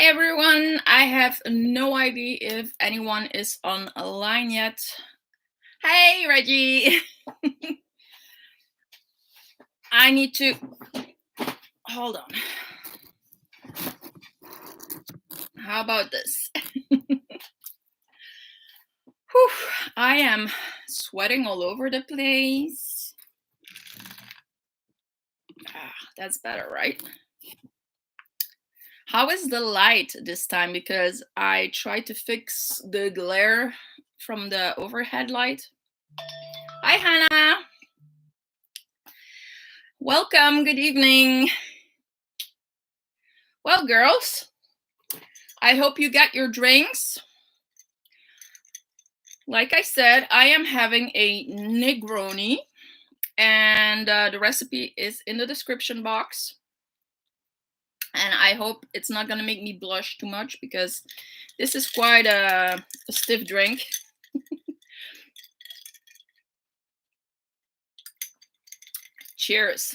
everyone. I have no idea if anyone is on a line yet. Hey, Reggie. I need to hold on. How about this? Whew, I am sweating all over the place. That's better, right? How is the light this time? Because I tried to fix the glare from the overhead light. Hi, Hannah. Welcome. Good evening. Well, girls, I hope you got your drinks. Like I said, I am having a Negroni, and the recipe is in the description box. And I hope it's not going to make me blush too much because this is quite a stiff drink. Cheers.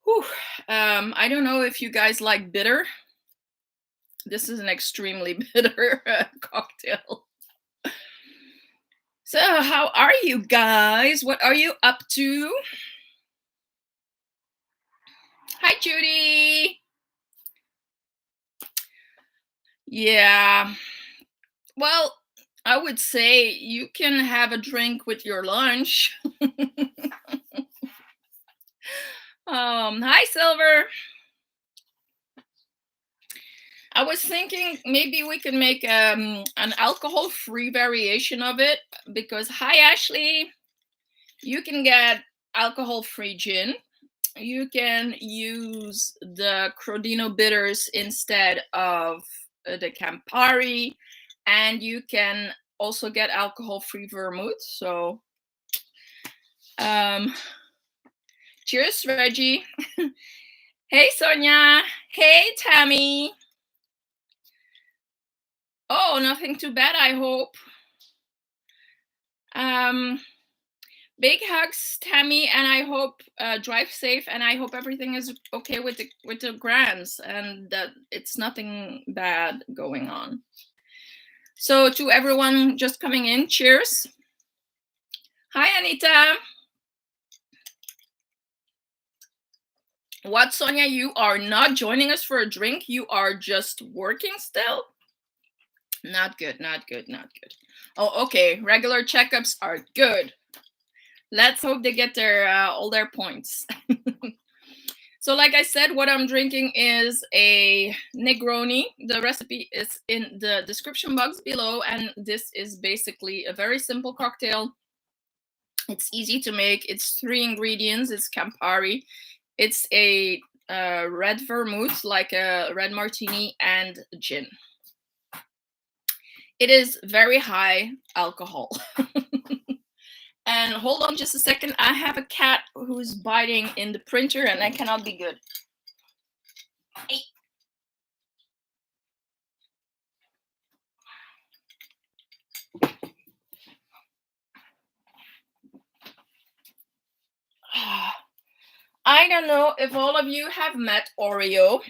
Whew. I don't know if you guys like bitter. This is an extremely bitter cocktail. So how are you guys? What are you up to? Hi, Judy. Yeah. Well, I would say you can have a drink with your lunch. Hi, Silver. I was thinking maybe we could make an alcohol-free variation of it because, hi, Ashley, you can get alcohol-free gin. You can use the Crodino bitters instead of the Campari, and you can also get alcohol-free vermouth. So, cheers, Reggie. Hey, Sonia. Hey, Tammy. Oh, nothing too bad, I hope. Big hugs, Tammy, and I hope drive safe, and I hope everything is okay with the grands and that it's nothing bad going on. So to everyone just coming in, cheers. Hi, Anita. What, Sonia? You are not joining us for a drink? You are just working still? Not good, not good, not good. Oh, okay. Regular checkups are good. Let's hope they get their all their points. So like I said, what I'm drinking is a Negroni. The recipe is in the description box below, and this is basically a very simple cocktail. It's easy to make. It's 3 ingredients. It's Campari. It's a red vermouth, like a red martini, and gin. It is very high alcohol. And hold on just a second. I have a cat who's biting in the printer, and that cannot be good. Hey. I don't know if all of you have met Oreo.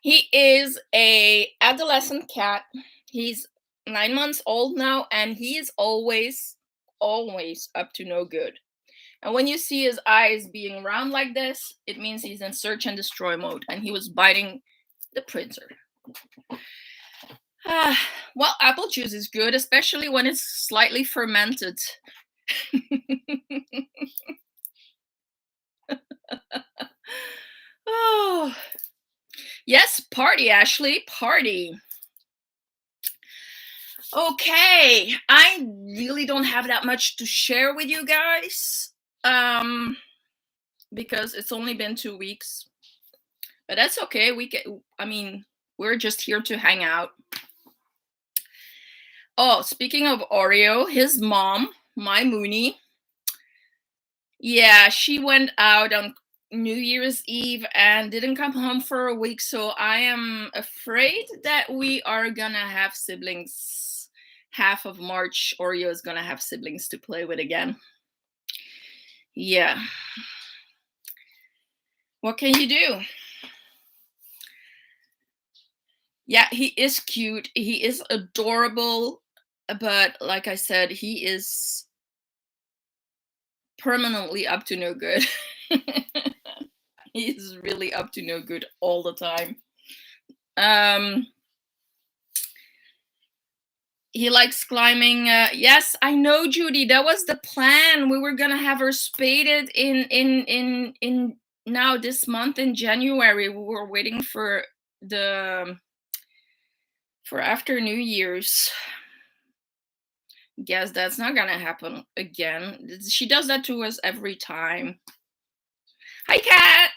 He is a adolescent cat. He's 9 months old now, and he is always up to no good. And when you see his eyes being round like this, it means he's in search and destroy mode, and he was biting the printer. Well, apple juice is good, especially when it's slightly fermented. Oh, yes, party, Ashley, party. Okay, I really don't have that much to share with you guys, because it's only been 2 weeks, but that's okay. We're just here to hang out. Oh, speaking of Oreo, his mom, my Mooney, yeah, she went out on New Year's Eve and didn't come home for a week, so I am afraid that we are gonna have siblings. Half of March, Oreo is gonna have siblings to play with again. Yeah. What can you do? Yeah, he is cute. He is adorable. But like I said, he is permanently up to no good. He's really up to no good all the time. Um, he likes climbing. Yes, I know, Judy. That was the plan. We were gonna have her spaded in now this month in January. We were waiting for after New Year's. Guess that's not gonna happen again. She does that to us every time. Hi, cat.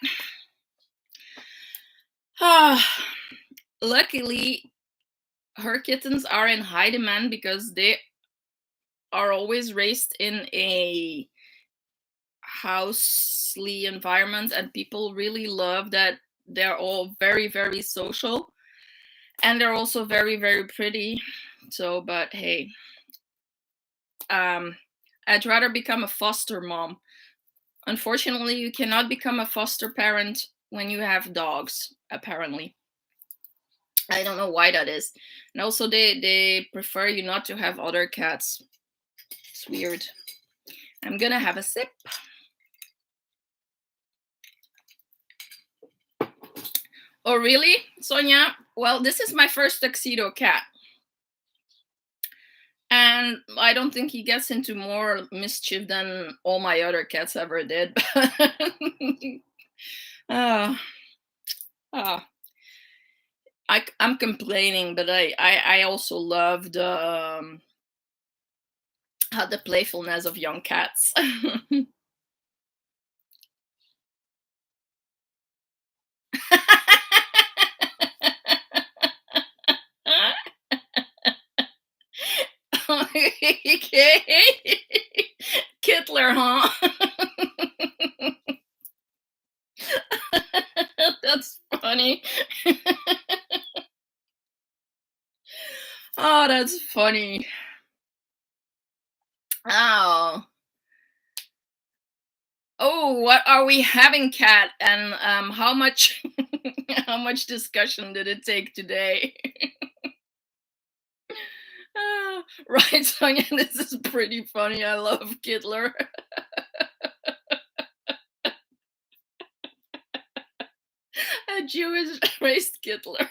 Luckily, her kittens are in high demand because they are always raised in a housely environment, and people really love that they're all very, very social, and they're also very, very pretty. So, but hey, I'd rather become a foster mom. Unfortunately, you cannot become a foster parent when you have dogs, apparently. I don't know why that is. And also they prefer you not to have other cats. It's weird. I'm gonna have a sip. Oh, really, Sonia? Well, this is my first tuxedo cat. And I don't think he gets into more mischief than all my other cats ever did. uh, uh, I'm complaining, but I also love the playfulness of young cats. Okay. Kittler, huh? That's funny. Oh, that's funny. Oh. Oh, what are we having, Kat? And how much how much discussion did it take today? Right, Sonia, this is pretty funny. I love Kittler. A Jewish raised Kittler.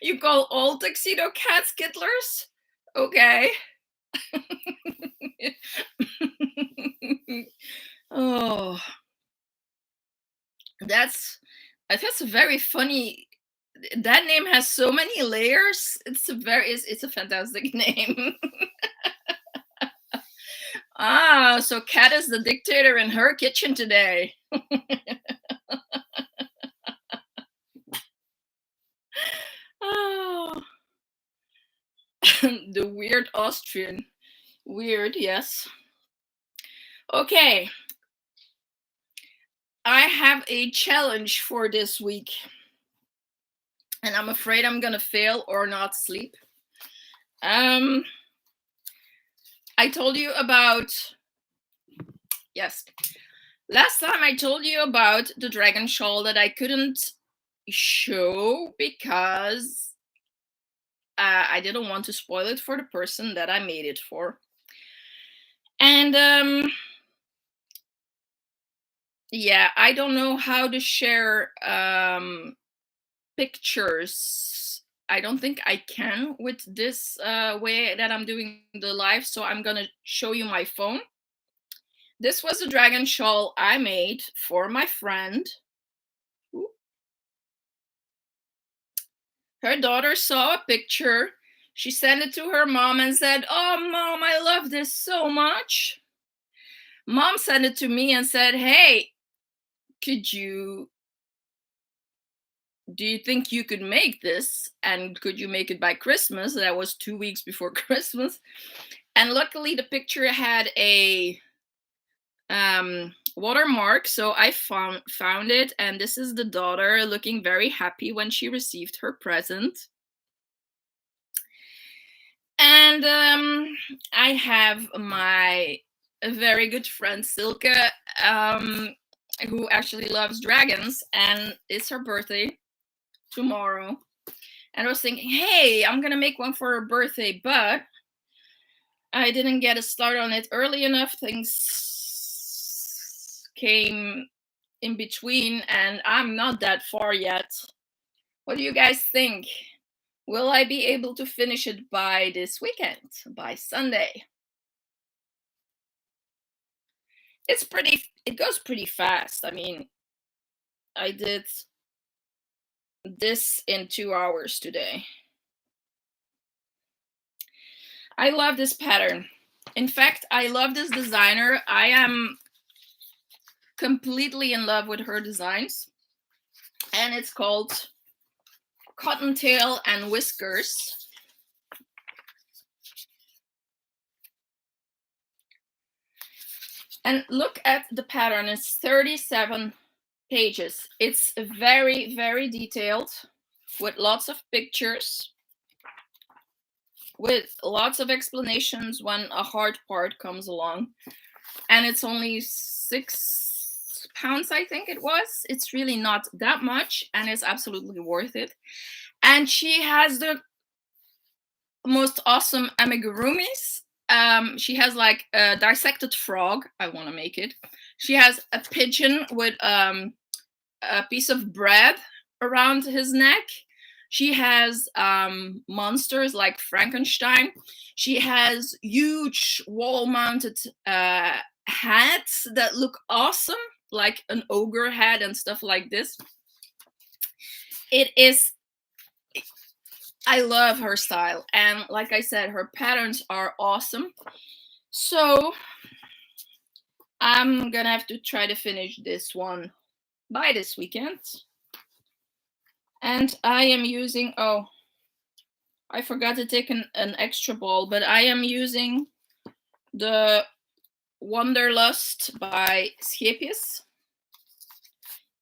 You call all tuxedo cats Kittlers? Okay. Oh, that's very funny. That name has so many layers. It's a fantastic name. Ah, so Kat is the dictator in her kitchen today. Oh, the weird Austrian. Weird, yes. Okay. I have a challenge for this week. And I'm afraid I'm gonna fail or not sleep. I told you about, yes, last time I told you about the dragon shawl that I couldn't show because I didn't want to spoil it for the person that I made it for. And yeah, I don't know how to share pictures. I don't think I can with this way that I'm doing the live, so I'm gonna show you my phone. This was a dragon shawl I made for my friend. Her daughter saw a picture. She sent it to her mom and said, "Oh, Mom, I love this so much." Mom sent it to me and said, "Hey, do you think you could make this? And could you make it by Christmas?" That was 2 weeks before Christmas. And luckily the picture had a watermark, so I found it, and this is the daughter looking very happy when she received her present. And I have my a very good friend, Silke, who actually loves dragons, and it's her birthday tomorrow. And I was thinking, hey, I'm gonna make one for her birthday, but I didn't get a start on it early enough. Things came in between, and I'm not that far yet. What do you guys think? Will I be able to finish it by this weekend, by Sunday? It goes pretty fast. I mean, I did this in 2 hours today. I love this pattern. In fact, I love this designer. I am completely in love with her designs. And it's called Cottontail and Whiskers. And look at the pattern. It's 37 pages. It's very, very detailed with lots of pictures, with lots of explanations when a hard part comes along. And it's only £6, I think it was. It's really not that much, and it's absolutely worth it. And she has the most awesome amigurumis. She has like a dissected frog. I want to make it. She has a pigeon with a piece of bread around his neck. She has monsters like Frankenstein. She has huge wall-mounted hats that look awesome, like an ogre hat and stuff like this. I love her style, and like I said, her patterns are awesome. So I'm gonna have to try to finish this one by this weekend. And I am using, oh, I forgot to take an extra ball, but I am using the Wanderlust by Skepius.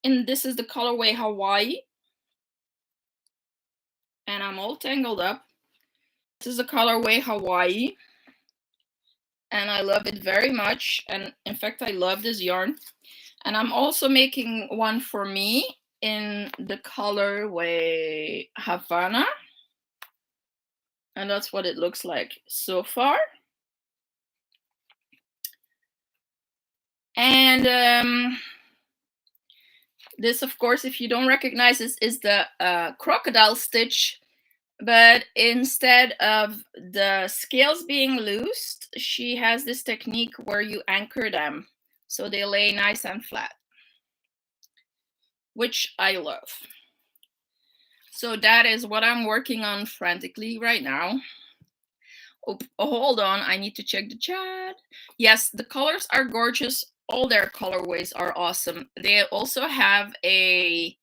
And this is the colorway Hawaii. And I'm all tangled up. This is the colorway Hawaii. And I love it very much. And in fact, I love this yarn. And I'm also making one for me in the colorway Havana. And that's what it looks like so far. And this, of course, if you don't recognize this, is the crocodile stitch. But instead of the scales being loosed, she has this technique where you anchor them so they lay nice and flat, which I love. So that is what I'm working on frantically right now. Oh, hold on, I need to check the chat. Yes, the colors are gorgeous. All their colorways are awesome. They also have a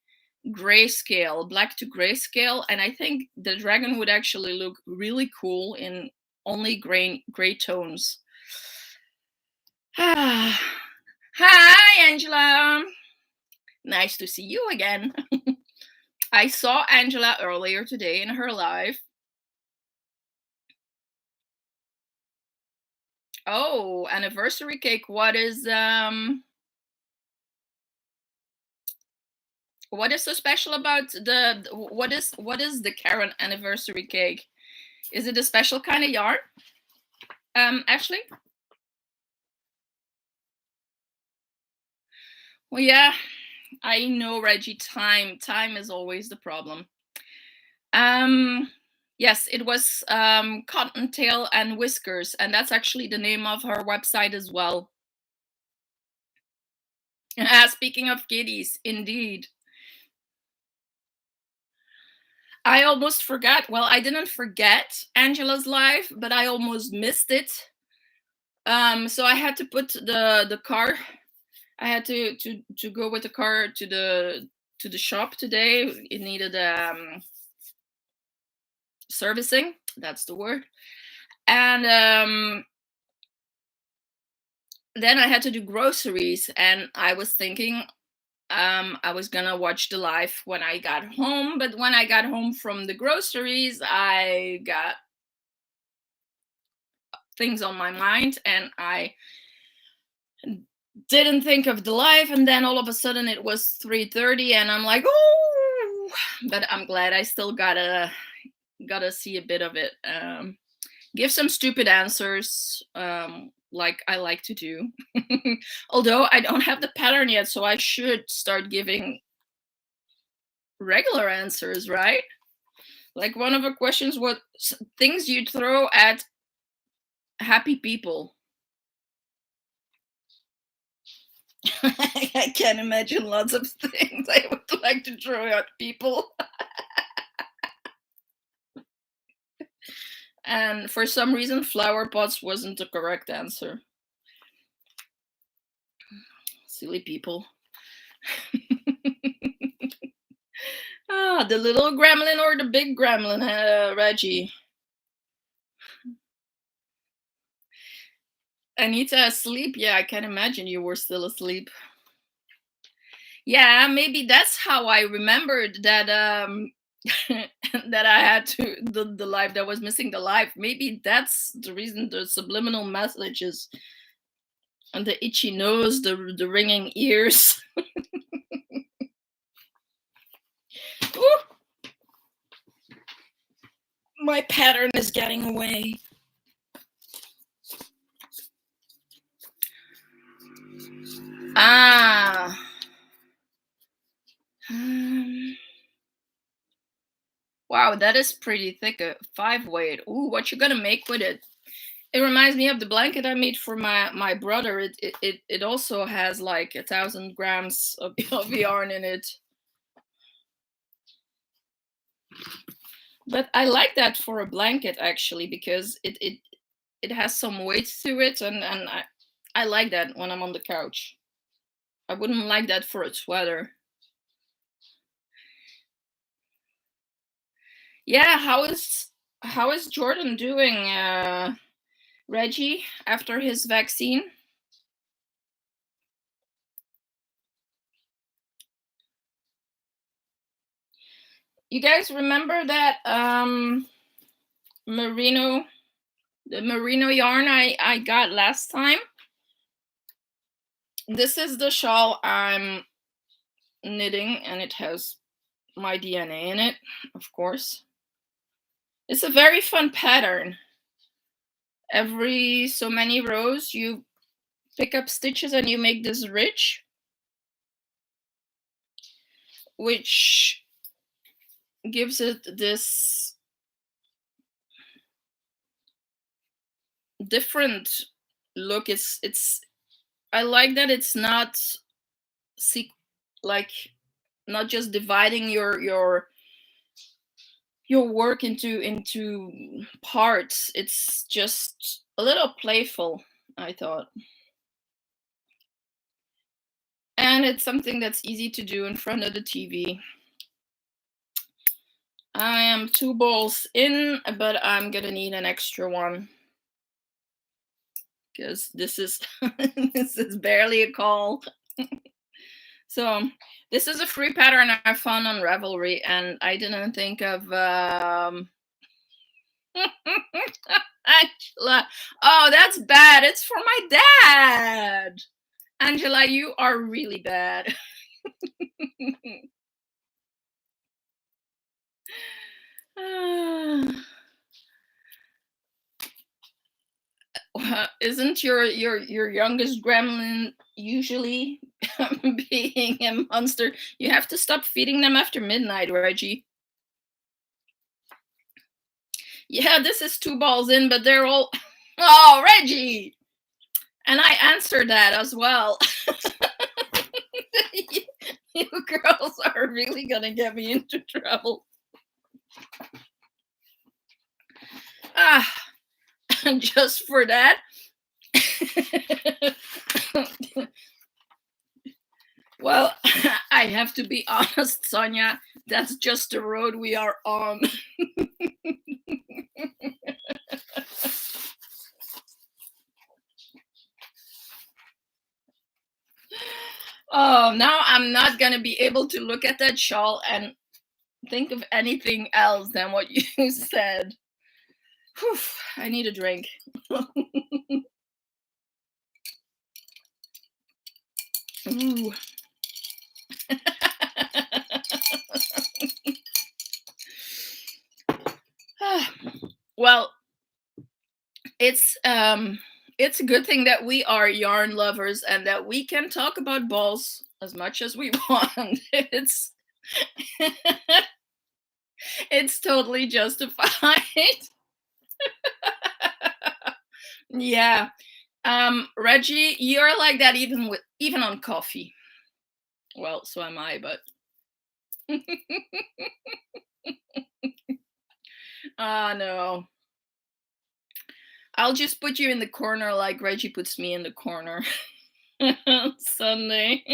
grayscale, black to grayscale, and I think the dragon would actually look really cool in only gray tones. Hi, Angela. Nice to see you again. I saw Angela earlier today in her live. Oh, anniversary cake. What is so special about what is the Karen anniversary cake? Is it a special kind of yarn? Ashley? Well, yeah, I know, Reggie. Time is always the problem. Yes, it was Cottontail and Whiskers, and that's actually the name of her website as well. Speaking of kitties, indeed. I almost forgot. Well, I didn't forget Angela's live, but I almost missed it. So I had to put the car. I had to go with the car to the shop today. It needed servicing. That's the word. And then I had to do groceries, and I was thinking I was gonna watch the live when I got home, but when I got home from the groceries, I got things on my mind, and I didn't think of the live, and then all of a sudden it was 3:30 and I'm like, oh, but I'm glad I still gotta see a bit of it. Give some stupid answers, like I like to do. Although I don't have the pattern yet, so I should start giving regular answers, right? Like one of the questions, what things you throw at happy people? I can imagine lots of things I would like to throw at people. And for some reason, flower pots wasn't the correct answer. Silly people. The little gremlin or the big gremlin, Reggie? Anita asleep? Yeah, I can imagine you were still asleep. Yeah, maybe that's how I remembered that that I had to the life that was missing the life. Maybe that's the reason, the subliminal messages and the itchy nose, the ringing ears. Ooh, my pattern is getting away. Ah. Wow, that is pretty thick. A 5-weight. Ooh, what you gonna make with it? It reminds me of the blanket I made for my brother. It also has like 1,000 grams of yarn in it. But I like that for a blanket actually, because it has some weight to it, and I like that when I'm on the couch. I wouldn't like that for a sweater. Yeah, how is Jordan doing, Reggie, after his vaccine? You guys remember that merino the merino yarn I got last time? This is the shawl I'm knitting, and it has my DNA in it, of course. It's a very fun pattern. Every so many rows you pick up stitches and you make this ridge, which gives it this different look. It's I like that it's not like not just dividing your work into parts. It's just a little playful, I thought. And it's something that's easy to do in front of the TV. I am 2 balls in, but I'm gonna need an extra one, because this is this is barely a call. So this is a free pattern I found on Ravelry, and I didn't think of Angela. Oh, that's bad. It's for my dad. Angela, you are really bad. Isn't your youngest gremlin usually being a monster? You have to stop feeding them after midnight, Reggie. Yeah, this is 2 balls in, but they're all. Oh, Reggie! And I answered that as well. You girls are really gonna get me into trouble. Ah, just for that. Well, I have to be honest, Sonia. That's just the road we are on. Oh, now I'm not gonna be able to look at that shawl and think of anything else than what you said. Whew, I need a drink. Ooh. Well, it's a good thing that we are yarn lovers and that we can talk about balls as much as we want. It's totally justified. Yeah. Reggie, you're like that even on coffee. Well, so am I, but no. I'll just put you in the corner like Reggie puts me in the corner. Sunday.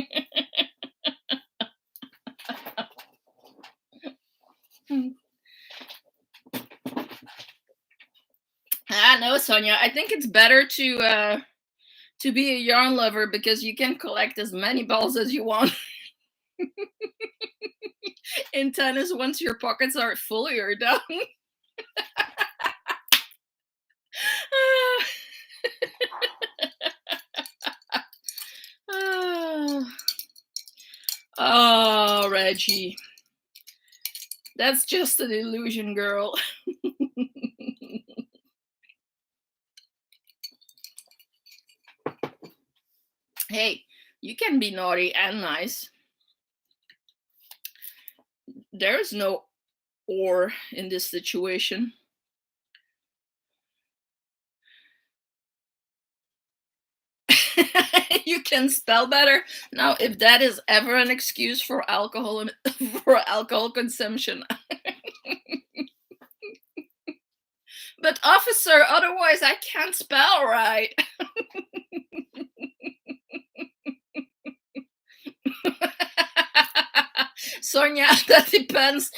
No, Sonia. I think it's better to be a yarn lover because you can collect as many balls as you want. In tennis, once your pockets are full, you're done. Oh, Reggie. That's just an illusion, girl. Hey, you can be naughty and nice. There's no or in this situation. You can spell better. Now, if that is ever an excuse for alcohol consumption. But officer, otherwise I can't spell right. Sonia, that depends.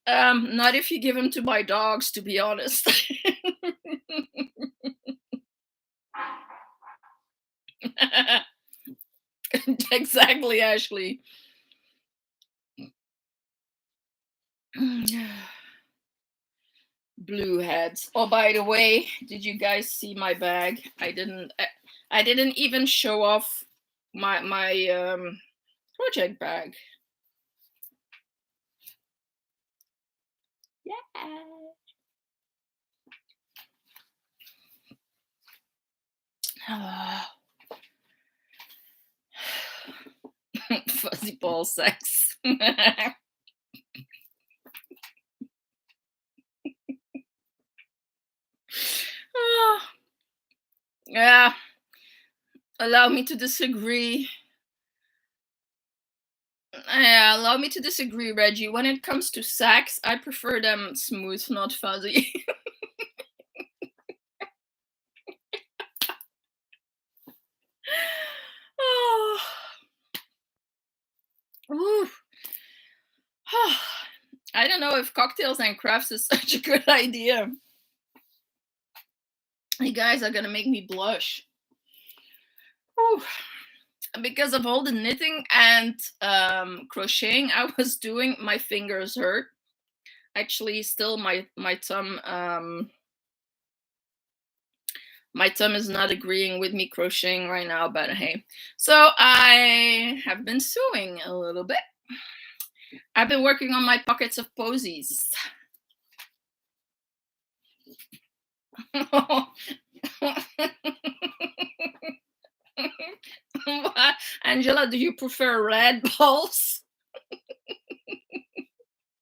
Not if you give them to my dogs, to be honest. Exactly, Ashley. Blue heads. Oh, by the way, did you guys see my bag? I didn't even show off my project bag. Yeah. Fuzzy ball sex. Yeah. Allow me to disagree. Yeah, allow me to disagree, Reggie. When it comes to sacks, I prefer them smooth, not fuzzy. Oh. Ooh. I don't know if cocktails and crafts is such a good idea. You guys are gonna make me blush. Ooh. Because of all the knitting and crocheting I was doing, my fingers hurt. Actually, still my thumb is not agreeing with me crocheting right now, but hey. So I have been sewing a little bit. I've been working on my pockets of posies. Angela, do you prefer red balls?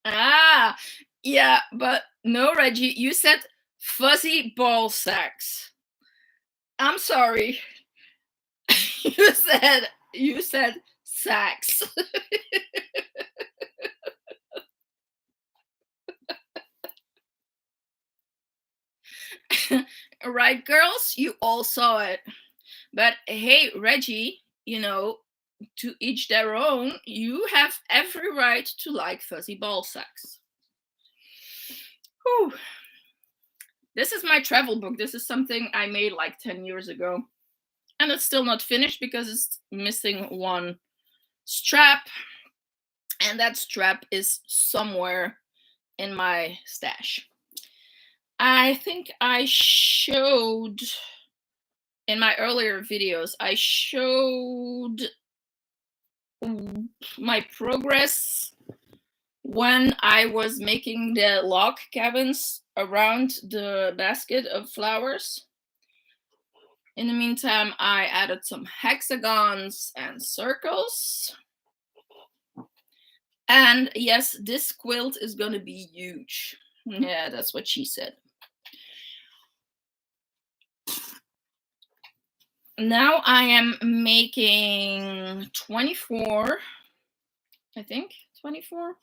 Ah, yeah, but no, Reggie, you said fuzzy ball sacks. I'm sorry. you said sacks. Right, girls? You all saw it. But hey, Reggie, to each their own. You have every right to like fuzzy ball sacks. Whew. This is my travel book. This is something I made like 10 years ago. And it's still not finished because it's missing one strap. And that strap is somewhere in my stash. I think I showed in my earlier videos, I showed my progress when I was making the log cabins around the basket of flowers. In the meantime, I added some hexagons and circles. And yes, this quilt is gonna be huge. Yeah, that's what she said. Now I am making 24, I think, 24.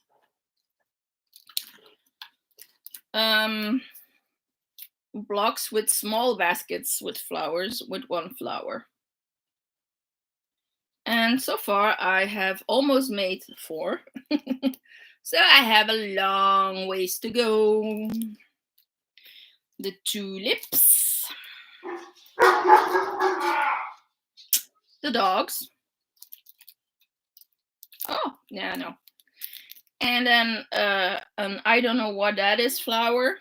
Blocks with small baskets with flowers, with one flower. And so far I have almost made 4. So I have a long ways to go. The tulips. The dogs. Oh, yeah, no. And then I don't know what that is, flower.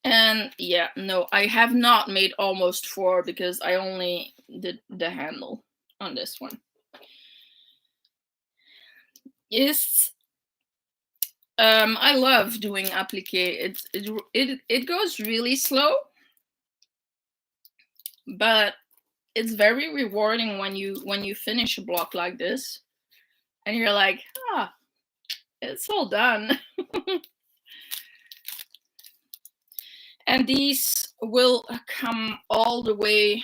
And yeah, no, I have not made almost 4 because I only did the handle on this one. Yes, I love doing applique. It goes really slow, but it's very rewarding when you finish a block like this, and you're like, ah, it's all done. And these will come all the way,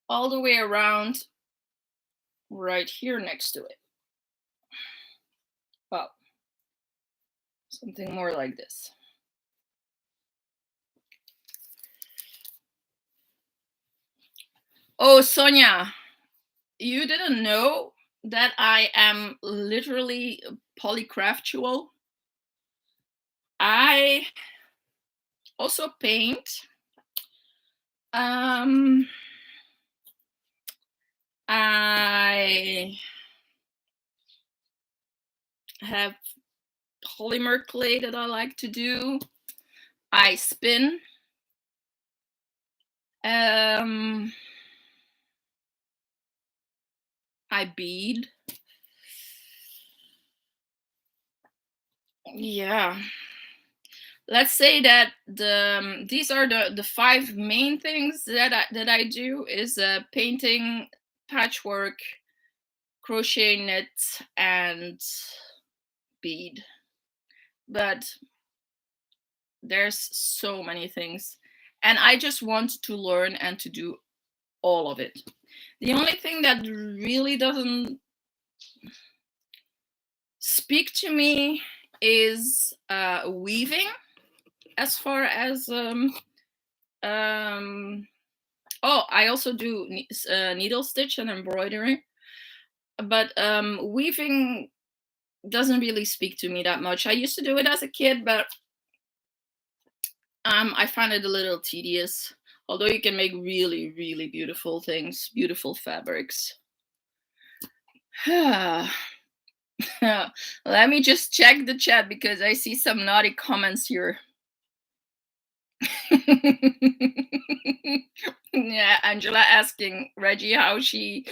all the way around right here next to it. Well, something more like this. Oh, Sonia, you didn't know that I am literally polycraftual? I also paint. I have polymer clay that I like to do. I spin. I bead. Yeah. Let's say that these are the 5 main things that I do is painting, patchwork, crochet, knit, and bead. But there's so many things, and I just want to learn and to do all of it. The only thing that really doesn't speak to me is weaving, as far as oh, I also do needle stitch and embroidery, but weaving doesn't really speak to me that much. I used to do it as a kid, but I find it a little tedious. Although you can make really, really beautiful things, beautiful fabrics. Let me just check the chat because I see some naughty comments here. Yeah, Angela asking Reggie how she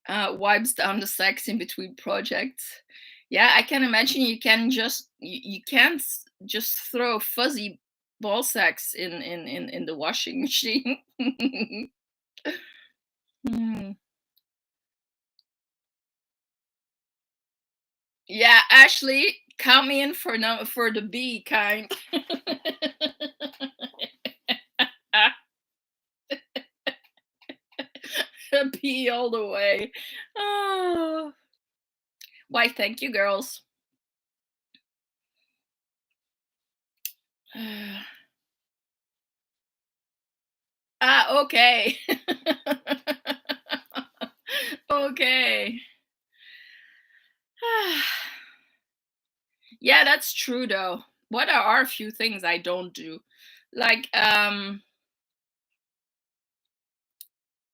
wipes down the sacks in between projects. Yeah, I can imagine you can't just throw fuzzy ball sacks in the washing machine. Yeah, Ashley, count me in for the B kind. B all the way. Oh. Why, thank you, girls. Okay. Okay. Yeah, that's true though. What are a few things I don't do? Like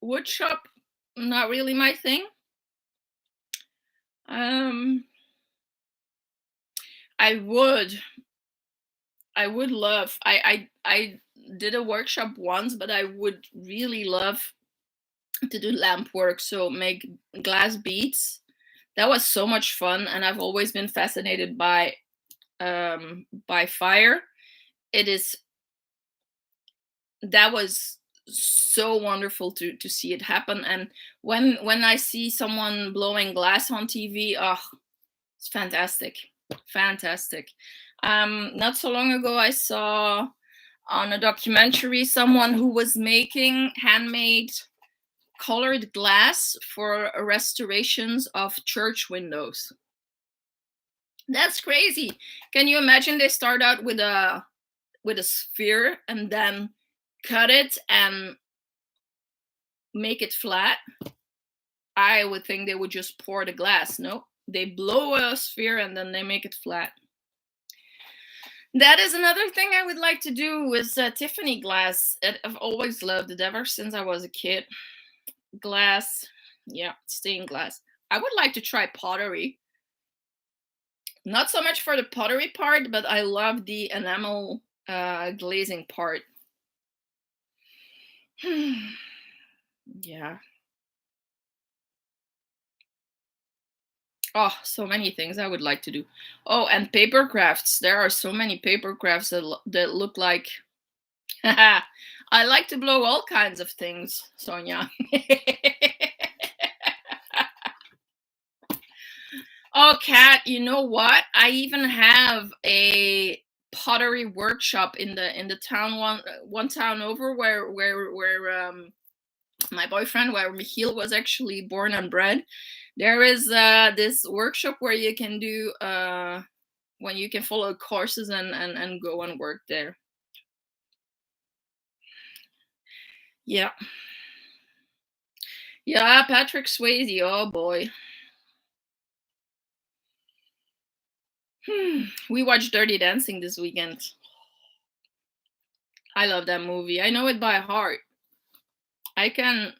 wood shop, not really my thing. I would. I would love. I did a workshop once, but I would really love to do lamp work. So make glass beads. That was so much fun, and I've always been fascinated by fire. It is that was so wonderful to see it happen. And when I see someone blowing glass on TV, oh, it's fantastic, fantastic. Not so long ago, I saw on a documentary someone who was making handmade colored glass for restorations of church windows. That's crazy. Can you imagine? They start out with a sphere and then cut it and make it flat. I would think they would just pour the glass. No, they blow a sphere and then they make it flat. That is another thing I would like to do with Tiffany glass. I've always loved it ever since I was a kid. Glass, yeah, stained glass. I would like to try pottery. Not so much for the pottery part, but I love the enamel glazing part. Yeah. Oh, so many things I would like to do. Oh, and paper crafts. There are so many paper crafts that look like. I like to blow all kinds of things, Sonia. Oh, Kat, you know what? I even have a pottery workshop in the town one town over where my boyfriend, where Michiel was actually born and bred. There is this workshop where you can do when you can follow courses and go and work there. Yeah. Yeah, Patrick Swayze, oh boy. We watched Dirty Dancing this weekend. I love that movie. I know it by heart. I can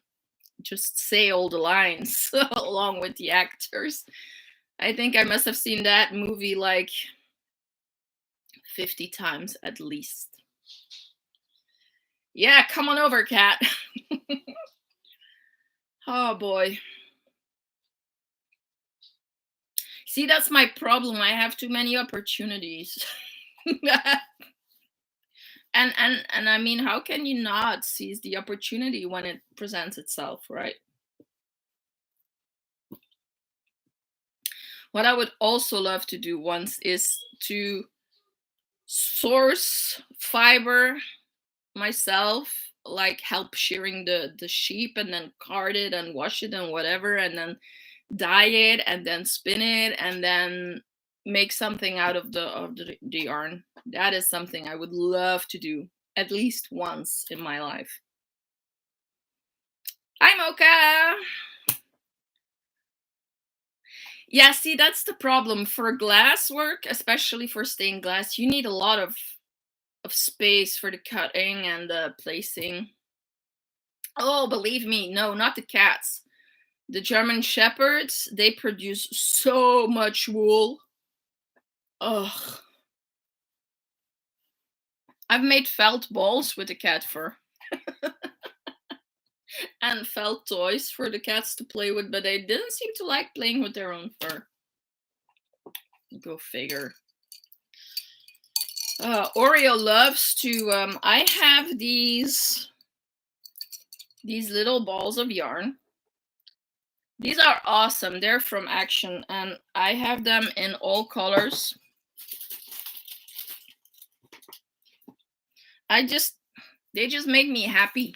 just say all the lines along with the actors. I think I must have seen that movie like 50 times at least. Yeah, come on over, Kat. Oh boy. See, that's my problem. I have too many opportunities. and I mean, how can you not seize the opportunity when it presents itself, right? What I would also love to do once is to source fiber myself, like help shearing the sheep and then card it and wash it and whatever, and then dye it and then spin it and then make something out of the yarn. That is something I would love to do at least once in my life. Hi, Mocha. Yeah, see, that's the problem for glass work, especially for stained glass. You need a lot of space for the cutting and the placing. Oh, believe me, no, not the cats. The German Shepherds, they produce so much wool. Ugh. I've made felt balls with the cat fur. And felt toys for the cats to play with, but they didn't seem to like playing with their own fur. Go figure. Oreo loves to. I have these little balls of yarn. These are awesome. They're from Action, and I have them in all colors. They just make me happy.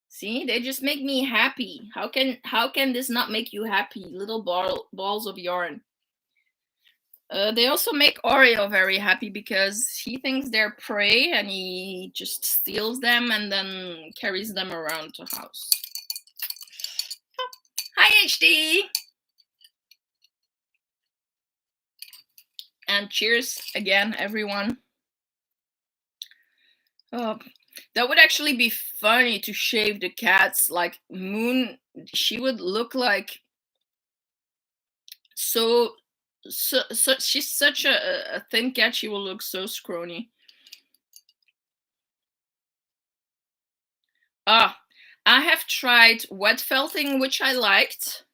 See, they just make me happy. How can this not make you happy? Little balls of yarn. They also make Oreo very happy because he thinks they're prey and he just steals them and then carries them around the house. Oh. Hi, HD! And cheers again, everyone. Oh, that would actually be funny to shave the cats. Like Moon, she would look like so so she's such a thin cat. She will look so scrawny. Ah, I have tried wet felting, which I liked.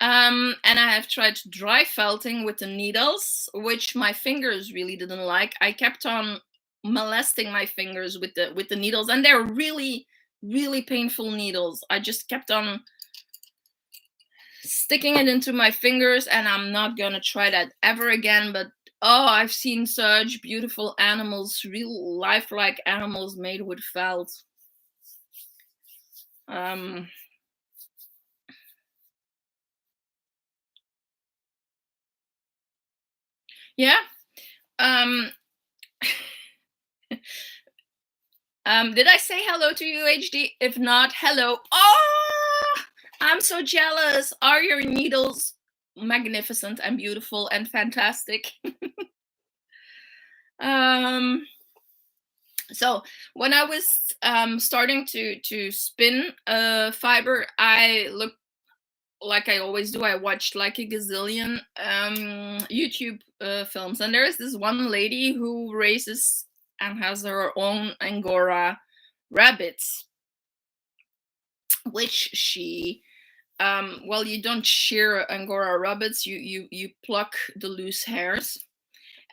And I have tried dry felting with the needles, which my fingers really didn't like. I kept on molesting my fingers with the needles, and they're really, really painful needles. I just kept on sticking it into my fingers, and I'm not gonna try that ever again. But oh, I've seen such beautiful animals, real lifelike animals made with felt. Um, yeah. Um, did I say hello to you, HD? If not, hello. Oh, I'm so jealous. Are your needles magnificent and beautiful and fantastic? um, so when I was starting to spin fiber, I looked like I always do. I watched like a gazillion YouTube films, and there is this one lady who raises and has her own Angora rabbits, which she well, you don't shear Angora rabbits. You pluck the loose hairs,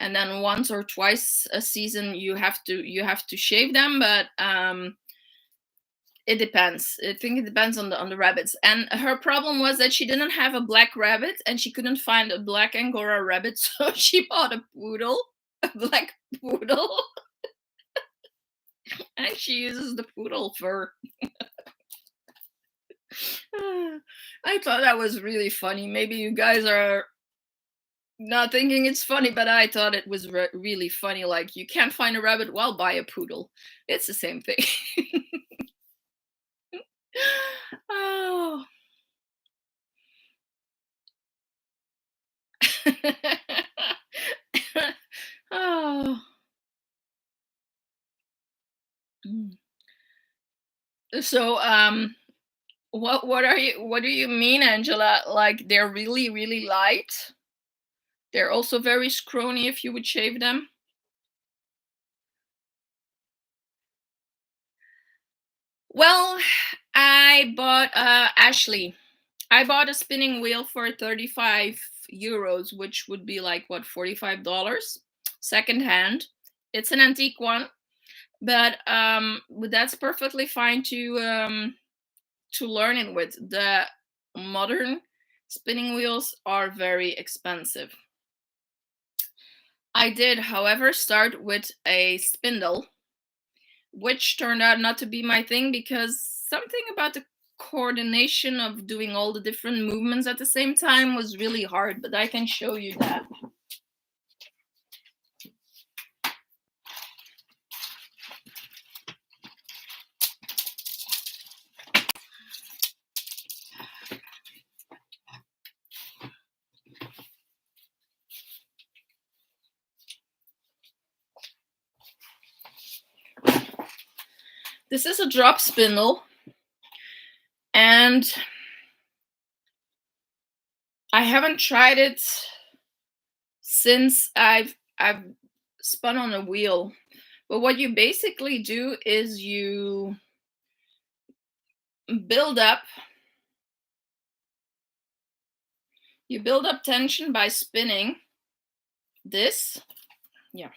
and then once or twice a season you have to shave them. But it depends. I think it depends on the rabbits. And her problem was that she didn't have a black rabbit, and she couldn't find a black Angora rabbit, so she bought a poodle, a black poodle, and she uses the poodle fur. I thought that was really funny. Maybe you guys are not thinking it's funny, but I thought it was really funny. Like, you can't find a rabbit, well, buy a poodle. It's the same thing. Oh. Oh. Mm. So, what do you mean, Angela? Like, they're really, really light? They're also very scrawny if you would shave them? Well, I bought Ashley. I bought a spinning wheel for 35 euros, which would be like what, $45 secondhand. It's an antique one, but that's perfectly fine to learn it with. The modern spinning wheels are very expensive. I did, however, start with a spindle, which turned out not to be my thing because something about the coordination of doing all the different movements at the same time was really hard, but I can show you that. This is a drop spindle, and I haven't tried it since I've spun on a wheel. But what you basically do is you build up tension by spinning this. Yeah.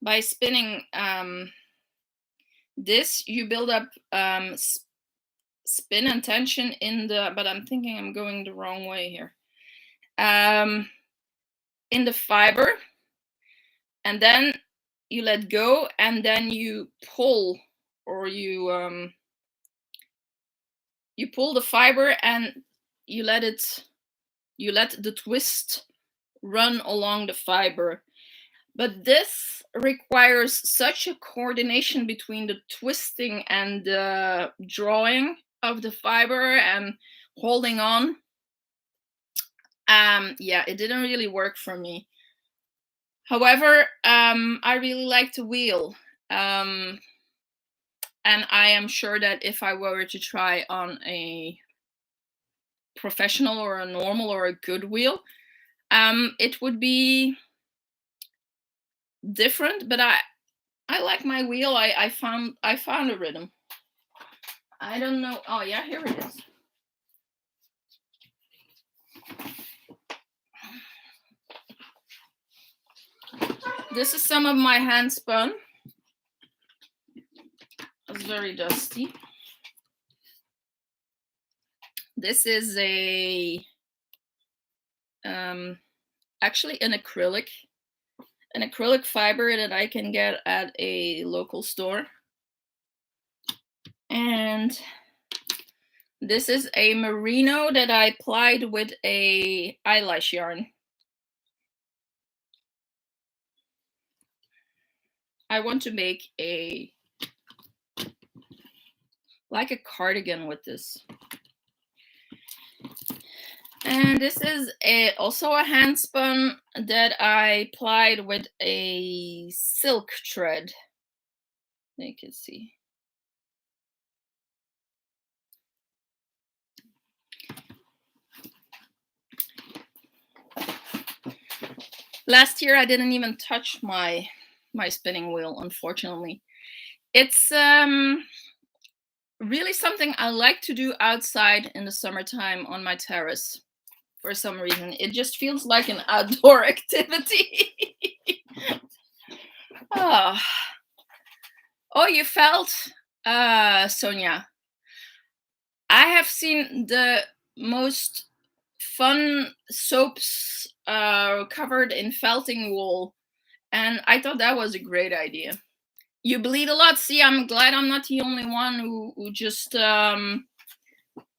By spinning this, you build up spin and tension in the, but I'm thinking I'm going the wrong way here. In the fiber, and then you let go, and then you pull, or you pull the fiber, and you let the twist run along the fiber. But this requires such a coordination between the twisting and the drawing of the fiber and holding on. Yeah, it didn't really work for me. However, I really like the wheel. And I am sure that if I were to try on a professional or a normal or a good wheel, it would be different. But I like my wheel. I found a rhythm. I don't know. Oh yeah, here it is. This is some of my hand spun. It's very dusty. This is a actually an acrylic fiber that I can get at a local store. And this is a merino that I plied with a eyelash yarn. I want to make like a cardigan with this. And this is also a hand spun that I plied with a silk thread. You can see. Last year I didn't even touch my spinning wheel, unfortunately. It's really something I like to do outside in the summertime on my terrace. For some reason, it just feels like an outdoor activity. Oh, you felt, Sonia. I have seen the most fun soaps covered in felting wool, and I thought that was a great idea. You bleed a lot. See, I'm glad I'm not the only one who just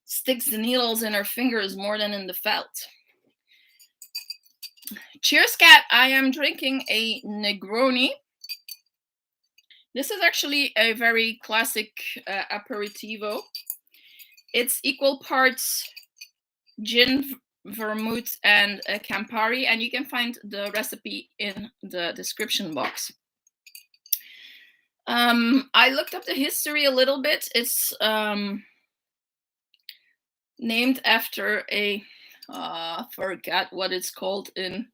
sticks the needles in her fingers more than in the felt. Cheers, Cat. I am drinking a Negroni. This is actually a very classic aperitivo. It's equal parts gin, vermouth, and campari, and you can find the recipe in the description box. I looked up the history a little bit. It's named after a forgot what it's called in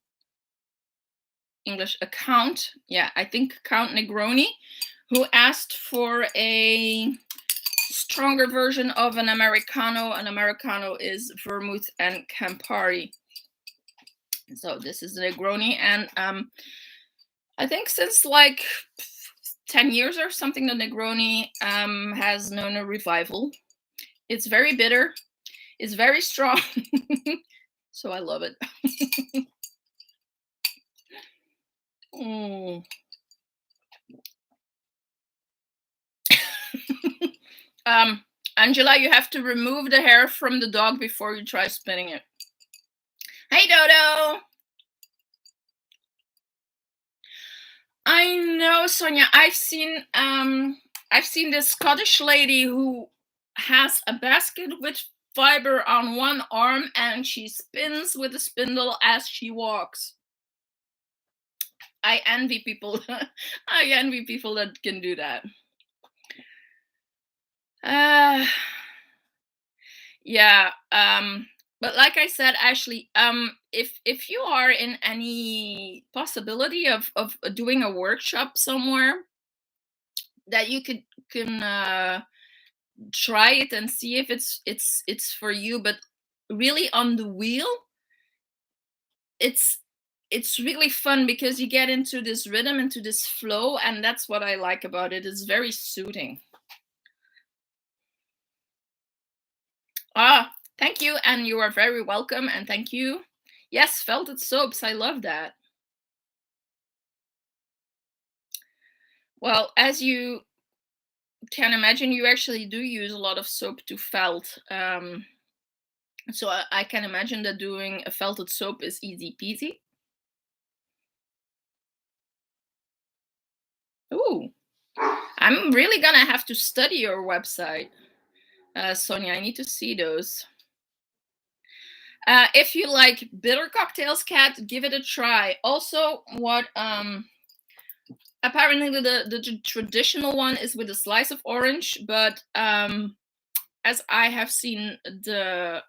English, a count. Yeah, I think Count Negroni, who asked for a stronger version of an Americano. An Americano is vermouth and Campari. So this is the Negroni, and I think since like 10 years or something, the Negroni has known a revival. It's very bitter. It's very strong. So I love it. Angela, you have to remove the hair from the dog before you try spinning it. Hey, Dodo. I know, Sonia. I've seen this Scottish lady who has a basket with fiber on one arm, and she spins with a spindle as she walks. I envy people. I envy people that can do that. Yeah. But like I said, Ashley, if you are in any possibility of doing a workshop somewhere, that you can try it and see if it's for you. But really, on the wheel, it's really fun because you get into this rhythm, into this flow, and that's what I like about it. It's very soothing. Thank you, and you are very welcome, and thank you. Yes, felted soaps, I love that. Well, as you can imagine, you actually do use a lot of soap to felt. So I can imagine that doing a felted soap is easy peasy. Ooh, I'm really gonna have to study your website, Sonia. I need to see those. If you like bitter cocktails, Cat, give it a try. Also, what apparently the traditional one is with a slice of orange, but as I have seen the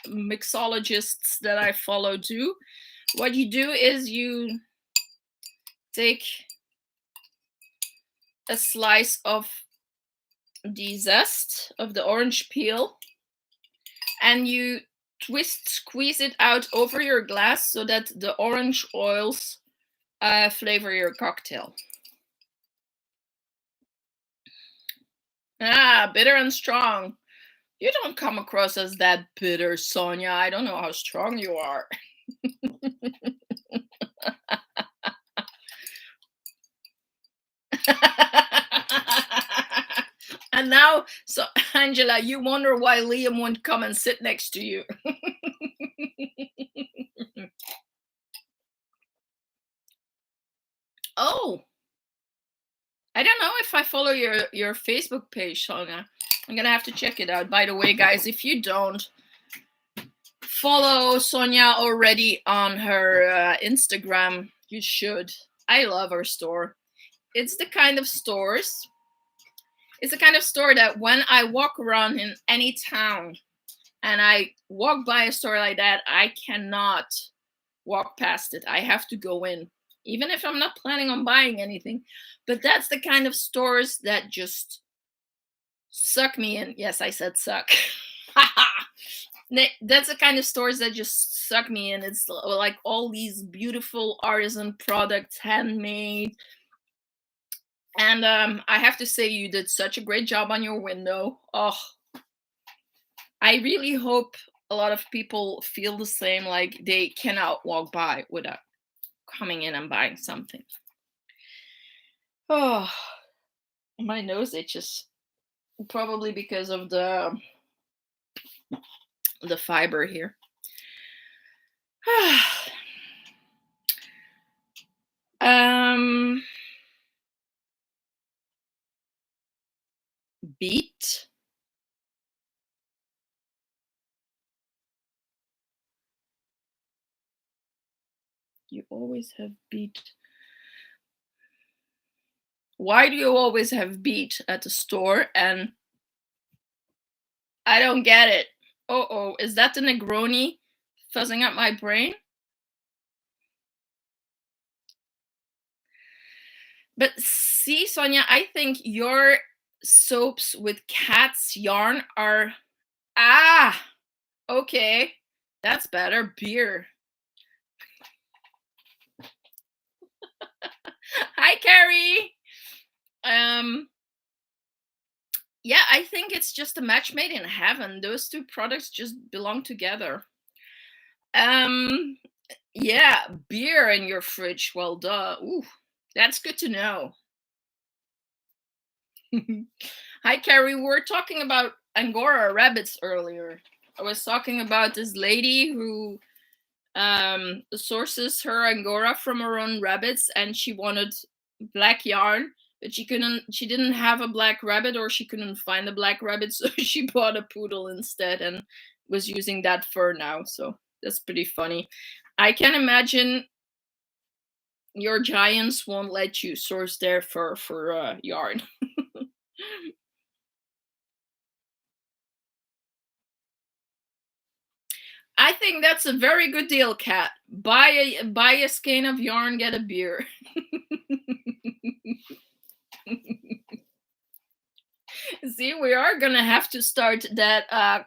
mixologists that I follow do. What you do is you take a slice of the zest of the orange peel and you squeeze it out over your glass so that the orange oils flavor your cocktail. Ah, bitter and strong. You don't come across as that bitter, Sonia. I don't know how strong you are. And now, so Angela, you wonder why Liam won't come and sit next to you. Oh, I don't know if I follow your Facebook page, Sonia. I'm gonna have to check it out. By the way, guys, if you don't follow Sonia already on her Instagram, you should. I love her store. It's the kind of stores. It's the kind of store that when I walk around in any town and I walk by a store like that, I cannot walk past it. I have to go in, even if I'm not planning on buying anything. But that's the kind of stores that just suck me in. Yes, I said suck. That's the kind of stores that just suck me in. It's like all these beautiful artisan products, handmade. And I have to say, you did such a great job on your window. Oh, I really hope a lot of people feel the same, like they cannot walk by without coming in and buying something. Oh, my nose itches. Probably because of the fiber here. Beet. You always have beet. Why do you always have beet at the store? And I don't get it. Oh, is that the Negroni fuzzing up my brain? But see, Sonia, I think your soaps with cat's yarn are okay. That's better. Beer. Hi, Carrie. Yeah, I think it's just a match made in heaven. Those two products just belong together. Yeah, beer in your fridge. Well, duh. Ooh, that's good to know. Hi, Carrie. We were talking about Angora rabbits earlier. I was talking about this lady who sources her Angora from her own rabbits, and she wanted black yarn, but she didn't have a black rabbit, or she couldn't find a black rabbit, so she bought a poodle instead and was using that fur now. So that's pretty funny. I can imagine your giants won't let you source their fur for yarn. I think that's a very good deal, Kat. Buy a skein of yarn, get a beer. See, we are gonna have to start that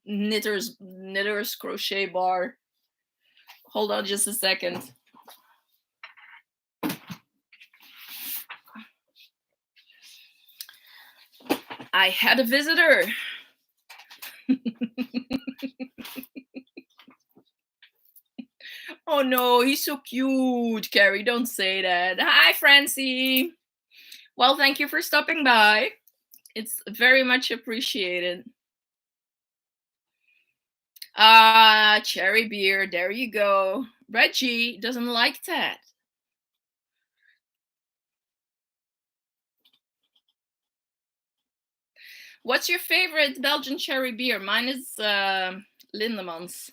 knitters crochet bar. Hold on just a second. I had a visitor. Oh no, he's so cute, Carrie. Don't say that. Hi, Francie. Well, thank you for stopping by. It's very much appreciated. Cherry beer. There you go. Reggie doesn't like that. What's your favorite Belgian cherry beer? Mine is Lindemans.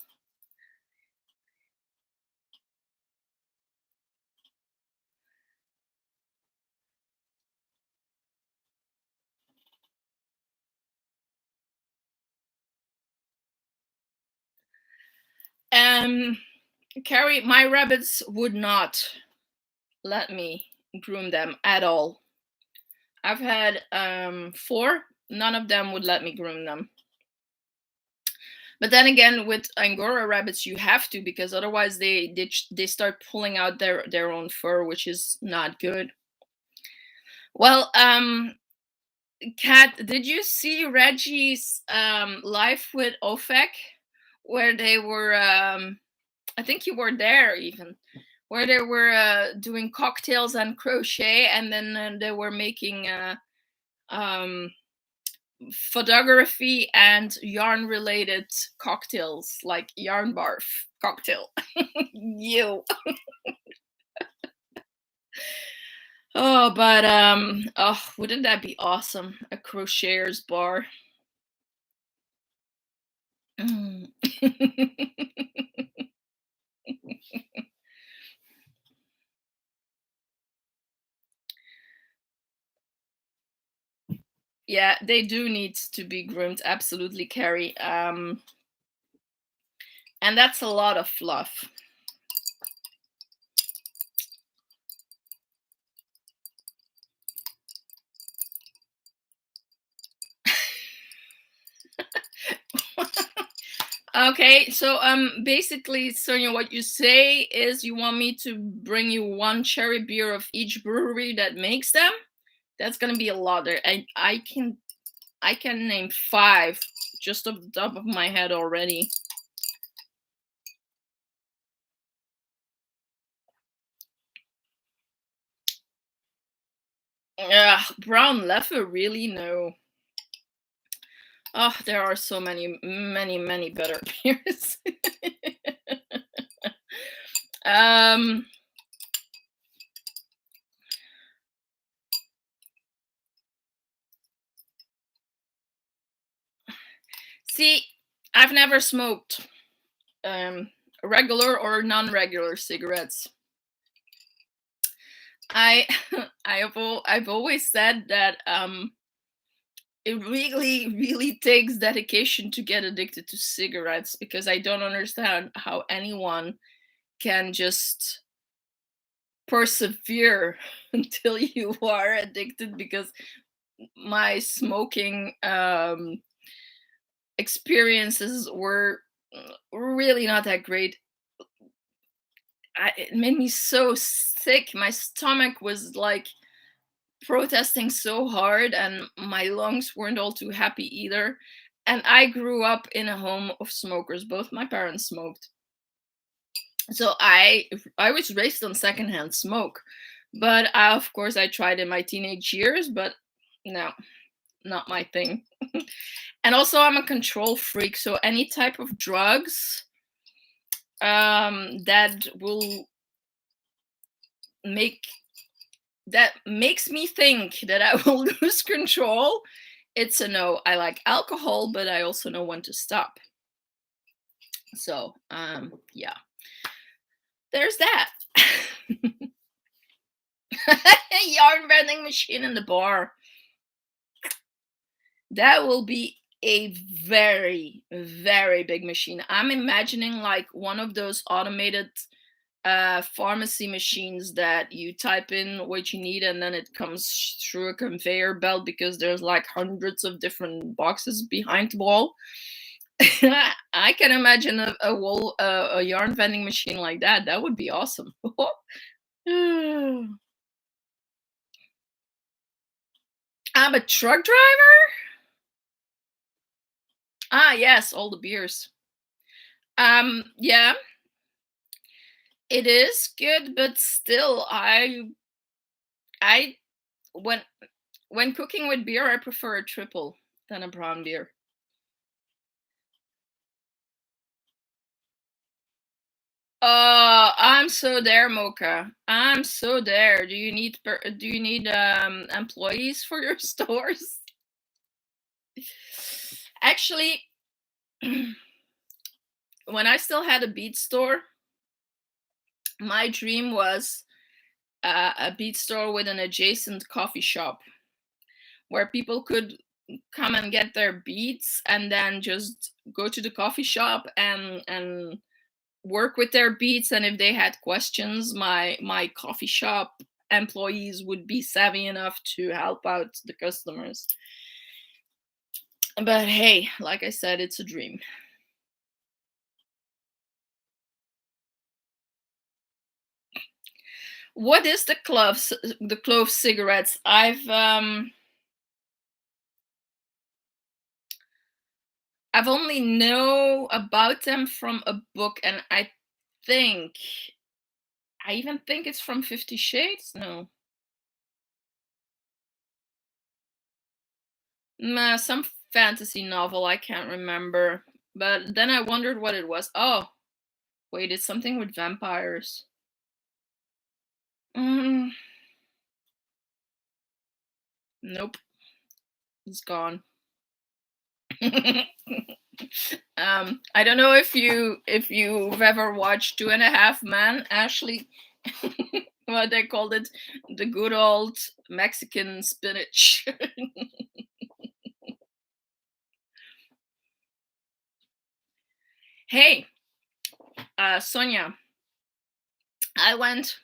Carrie, my rabbits would not let me groom them at all. I've had 4. None of them would let me groom them. But then again, with Angora rabbits, you have to, because otherwise they start pulling out their own fur, which is not good. Well, Kat, did you see Reggie's live with Ofek, where they were? I think you were there even, where they were doing cocktails and crochet, and then they were making um, photography and yarn related cocktails, like yarn barf cocktail. You. Oh, but oh, wouldn't that be awesome? A crocheter's bar. Mm. Yeah, they do need to be groomed, absolutely, Carrie. And that's a lot of fluff. Okay, so basically, Sonia, what you say is you want me to bring you 1 cherry beer of each brewery that makes them. That's gonna be a lot there. I can name 5 just off the top of my head already. Brown leather, really? No. Oh, there are so many better beers. um See, I've never smoked regular or non-regular cigarettes. I I've always said that it really takes dedication to get addicted to cigarettes, because I don't understand how anyone can just persevere until you are addicted, because my smoking experiences were really not that great. It made me so sick. My stomach was like protesting so hard, and my lungs weren't all too happy either. And I grew up in a home of smokers. Both my parents smoked. So I was raised on secondhand smoke. But of course I tried in my teenage years, but no, not my thing. And also I'm a control freak, so any type of drugs that will make that makes me think that I will lose control, it's a no. I like alcohol, but I also know when to stop. So yeah, there's that. Yarn vending machine in the bar. That will be a very big machine. I'm imagining like one of those automated pharmacy machines that you type in what you need and then it comes through a conveyor belt, because there's like hundreds of different boxes behind the wall. I can imagine a yarn vending machine like that. That would be awesome. I'm a truck driver. Ah, yes, all the beers. Yeah, it is good, but still, I when cooking with beer, I prefer a triple than a brown beer. I'm so there, Mocha. I'm so there. Do you need employees for your stores? Actually, when I still had a bead store, my dream was a bead store with an adjacent coffee shop where people could come and get their beads and then just go to the coffee shop and work with their beats, and if they had questions, my coffee shop employees would be savvy enough to help out the customers. But hey, like I said, it's a dream. What is the clove cigarettes? I've only know about them from a book, and think I even think it's from 50 Shades. No, nah, some fantasy novel. I can't remember. But then I wondered what it was. Oh, wait, it's something with vampires. Mm, nope, it's gone. I don't know if you've ever watched Two and a Half Men, Ashley. What they called it, the good old Mexican spinach. Hey, Sonia, I went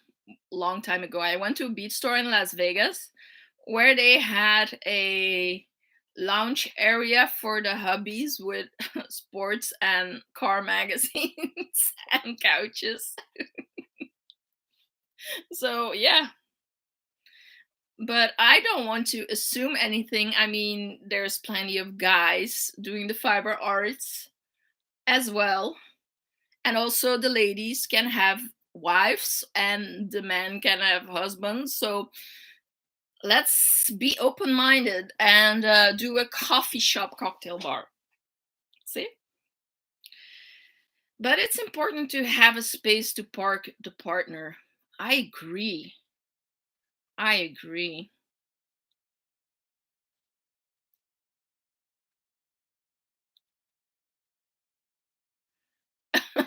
long time ago. I went to a beach store in Las Vegas where they had a lounge area for the hubbies with sports and car magazines and couches. So yeah, but I don't want to assume anything. I mean, there's plenty of guys doing the fiber arts as well, and also the ladies can have wives and the men can have husbands. So let's be open-minded and do a coffee shop cocktail bar. See, but it's important to have a space to park the partner. I agree. I agree.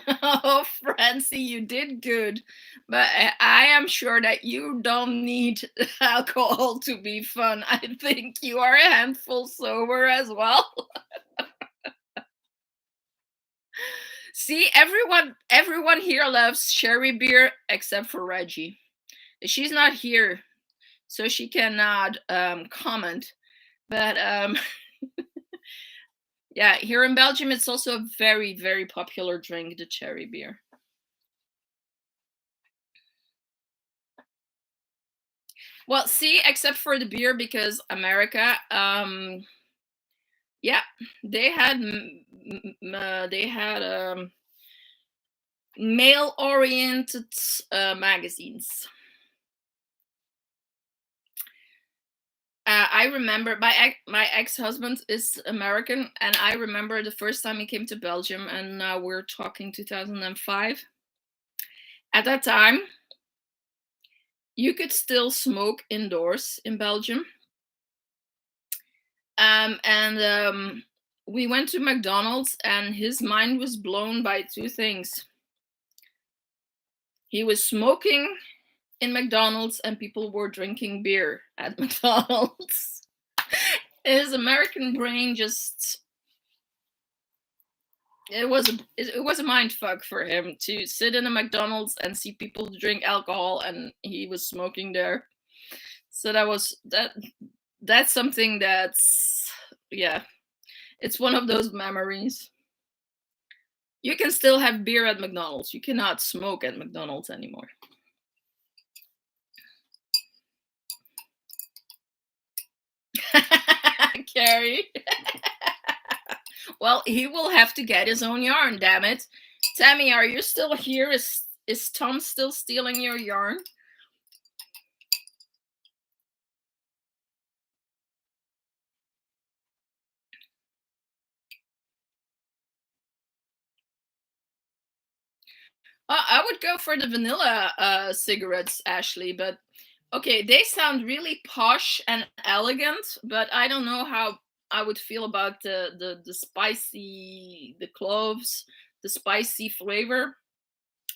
Oh, Francie, you did good. But I am sure that you don't need alcohol to be fun. I think you are a handful sober as well. See, everyone here loves cherry beer except for Reggie. She's not here, so she cannot comment. But yeah, here in Belgium, it's also a very, very popular drink, the cherry beer. Well, see, except for the beer, because America, yeah, they had male-oriented magazines. I remember my ex-husband is American, and I remember the first time he came to Belgium, and now we're talking 2005. At that time, you could still smoke indoors in Belgium. And we went to McDonald's, and his mind was blown by two things. He was smoking in McDonald's, and people were drinking beer at McDonald's. His American brain just it was a mind fuck for him to sit in a McDonald's and see people drink alcohol, and he was smoking there. So that's something that's, yeah, it's one of those memories. You can still have beer at McDonald's. You cannot smoke at McDonald's anymore. Carrie. Well, he will have to get his own yarn, damn it. Tammy, are you still here? Is Tom still stealing your yarn? I would go for the vanilla cigarettes, Ashley, but okay, they sound really posh and elegant, but I don't know how I would feel about the spicy, the cloves, the spicy flavor.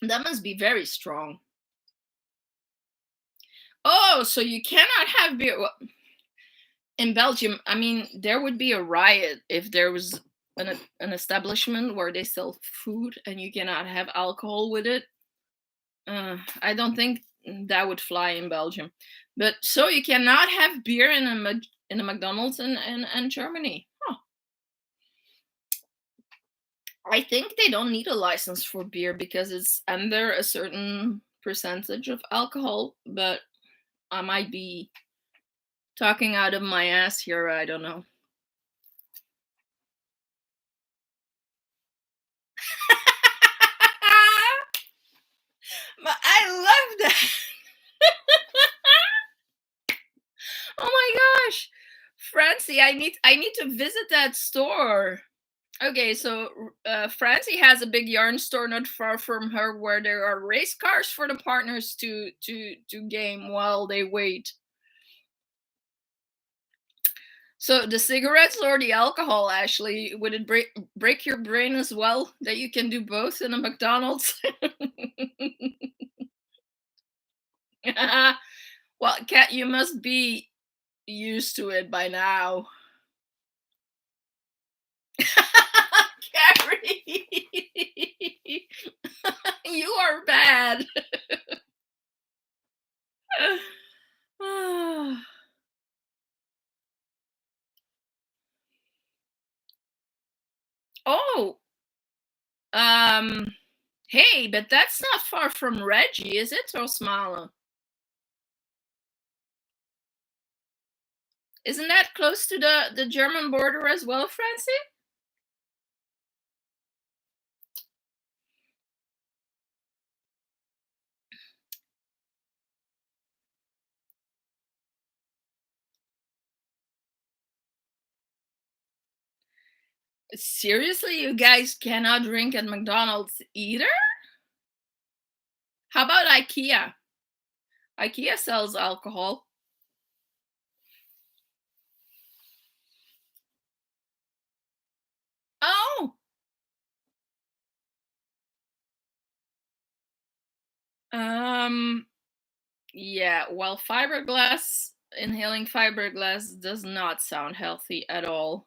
That must be very strong. Oh, so you cannot have beer in Belgium. I mean, there would be a riot if there was an establishment where they sell food and you cannot have alcohol with it. I don't think that would fly in Belgium. But so you cannot have beer in a McDonald's in Germany. Huh. I think they don't need a license for beer because it's under a certain percentage of alcohol, but I might be talking out of my ass here, I don't know. But I love that. Oh my gosh. Francie, I need to visit that store. Okay, so Francie has a big yarn store not far from her where there are race cars for the partners to game while they wait. So the cigarettes or the alcohol, Ashley, would it break your brain as well that you can do both in a McDonald's? Well, Kat, you must be used to it by now. Carrie, you are bad. Oh, hey, but that's not far from Reggie, is it, Rosmala? Isn't that close to the German border as well, Francie? Seriously, you guys cannot drink at McDonald's either? How about IKEA? IKEA sells alcohol. Oh, um, yeah. Well, inhaling fiberglass does not sound healthy at all.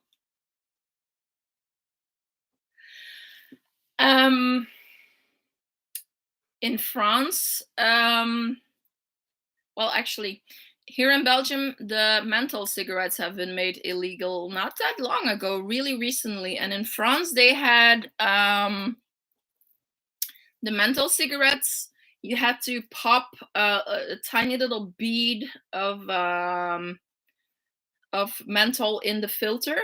Um, in France, well, actually, here in Belgium, the menthol cigarettes have been made illegal not that long ago, really recently. And in France, they had the menthol cigarettes. You had to pop a tiny little bead of menthol in the filter,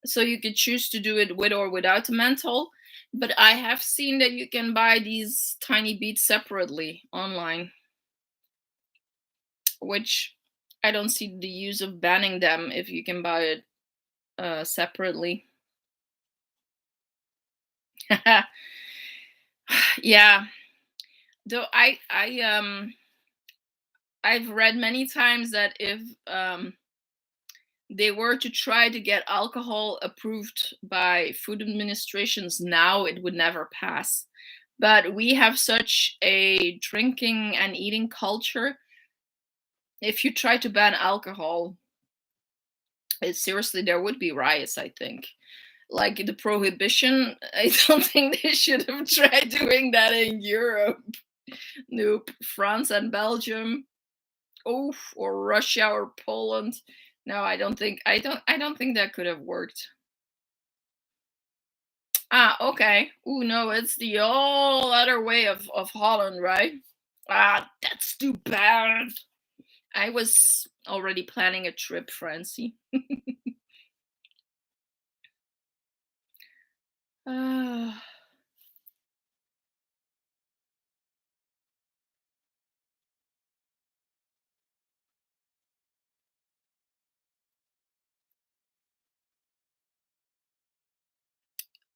so you could choose to do it with or without the menthol. But I have seen that you can buy these tiny beads separately online, which I don't see the use of banning them if you can buy it separately. Yeah, though I've read many times that if they were to try to get alcohol approved by food administrations now, it would never pass. But we have such a drinking and eating culture. If you try to ban alcohol, seriously, there would be riots, I think. Like the prohibition, I don't think they should have tried doing that in Europe. Nope. France and Belgium. Oh, or Russia or Poland. No, I don't think that could have worked. Ah, okay. Ooh, no, it's the all other way of Holland, right? Ah, that's too bad. I was already planning a trip, Francie. Ah,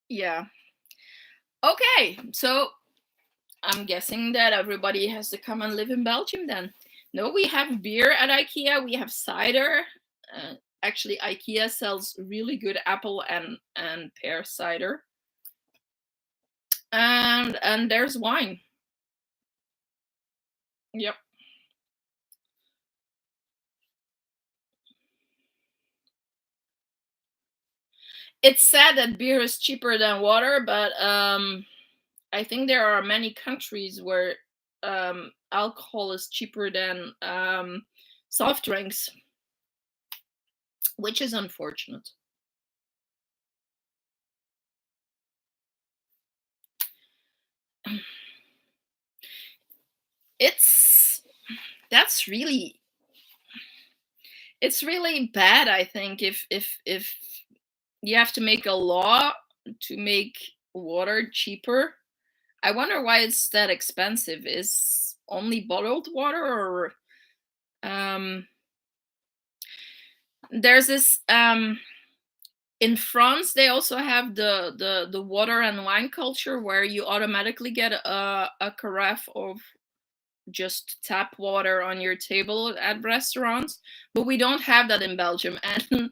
yeah. Okay, so I'm guessing that everybody has to come and live in Belgium then. No, we have beer at IKEA. We have cider. Uh, Actually, IKEA sells really good apple and pear cider. And there's wine. Yep. It's sad that beer is cheaper than water, but I think there are many countries where alcohol is cheaper than soft drinks, which is unfortunate. It's that's really it's really bad. I think if you have to make a law to make water cheaper. I wonder why it's that expensive. Is only bottled water, or um there's this in France they also have the water and wine culture where you automatically get a carafe of just tap water on your table at restaurants, but we don't have that in Belgium, and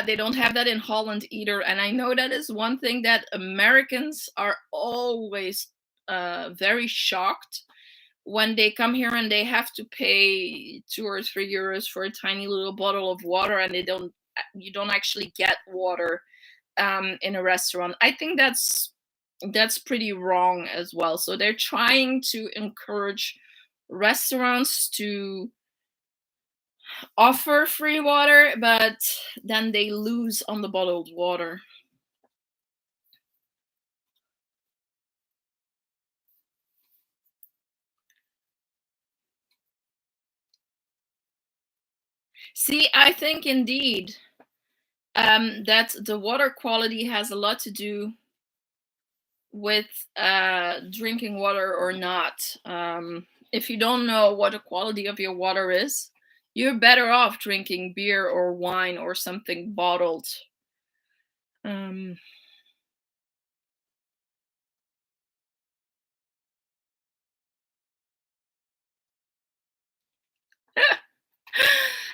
they don't have that in Holland either. And I know that is one thing that Americans are always very shocked when they come here and they have to pay 2 or 3 euros for a tiny little bottle of water, and you don't actually get water in a restaurant. I think that's pretty wrong as well. So they're trying to encourage restaurants to offer free water, but then they lose on the bottled water. See, I think indeed that the water quality has a lot to do with drinking water or not. If you don't know what the quality of your water is, you're better off drinking beer or wine or something bottled. Um,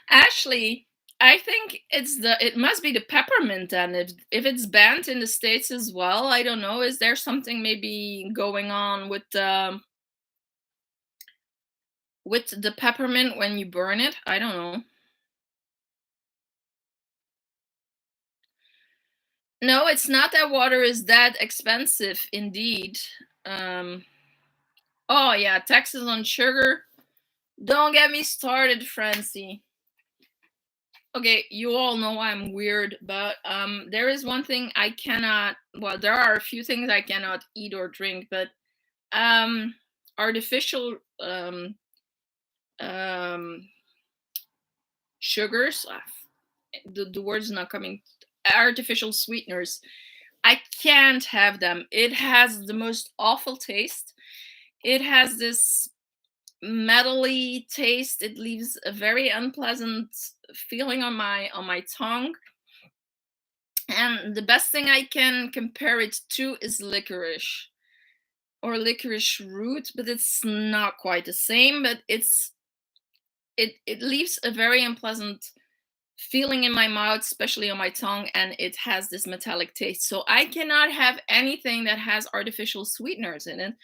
Actually, I think it must be the peppermint then. If it's banned in the States as well, I don't know. Is there something maybe going on with the peppermint when you burn it? I don't know. No, it's not that water is that expensive indeed. Um oh yeah, taxes on sugar. Don't get me started, Francie. Okay, you all know I'm weird, but there is one thing I cannot, well, there are a few things I cannot eat or drink, but um artificial um sugars, the word's not coming, artificial sweeteners. I can't have them. It has the most awful taste. It has this metally taste. It leaves a very unpleasant feeling on my tongue. And the best thing I can compare it to is licorice or licorice root, but it's not quite the same. But it leaves a very unpleasant feeling in my mouth, especially on my tongue, and it has this metallic taste. So I cannot have anything that has artificial sweeteners in it.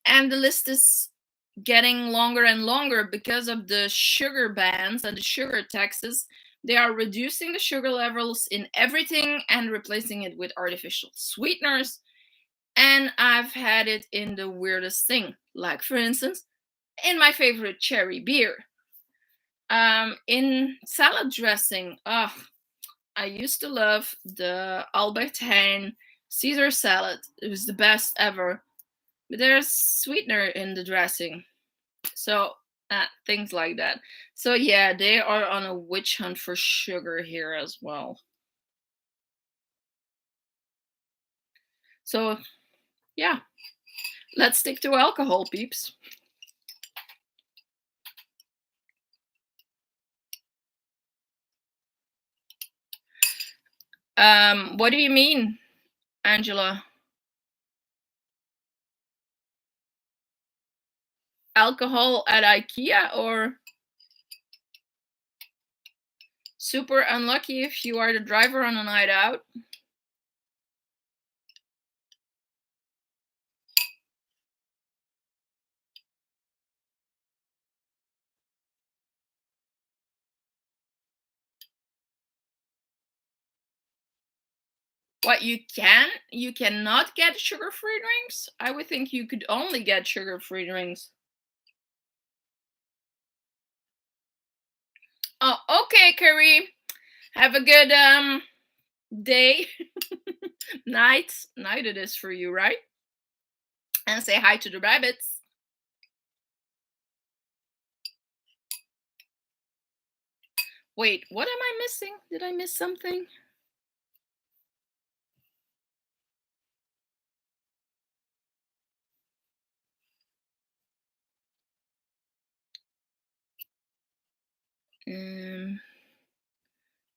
And the list is getting longer and longer because of the sugar bans and the sugar taxes. They are reducing the sugar levels in everything and replacing it with artificial sweeteners. And I've had it in the weirdest thing, like for instance, in my favorite cherry beer. In salad dressing, I used to love the Albert Heijn Caesar salad. It was the best ever. But there's sweetener in the dressing. So things like that. So yeah, they are on a witch hunt for sugar here as well. So yeah, let's stick to alcohol, peeps. What do you mean, Angela? Alcohol at IKEA, or super unlucky if you are the driver on a night out? What you cannot get sugar-free drinks? I would think you could only get sugar-free drinks. Oh, okay, Carrie. Have a good day. Night it is for you, right? And say hi to the rabbits. Wait, what am I missing? Did I miss something?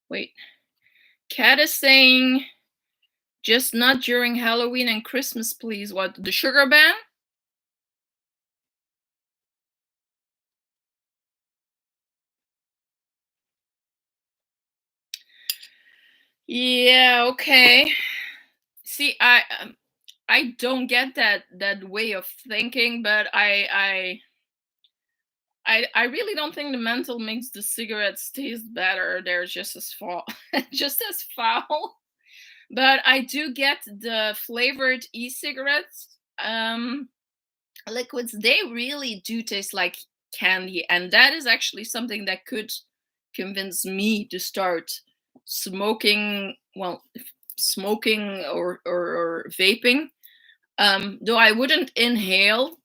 Wait. Cat is saying, just not during Halloween and Christmas, please. What, the sugar ban? Yeah, okay. See, I don't get that way of thinking, but I really don't think the menthol makes the cigarettes taste better. They're just as just as foul. But I do get the flavored e-cigarettes liquids. They really do taste like candy, and that is actually something that could convince me to start smoking. Well, smoking or vaping. Though I wouldn't inhale.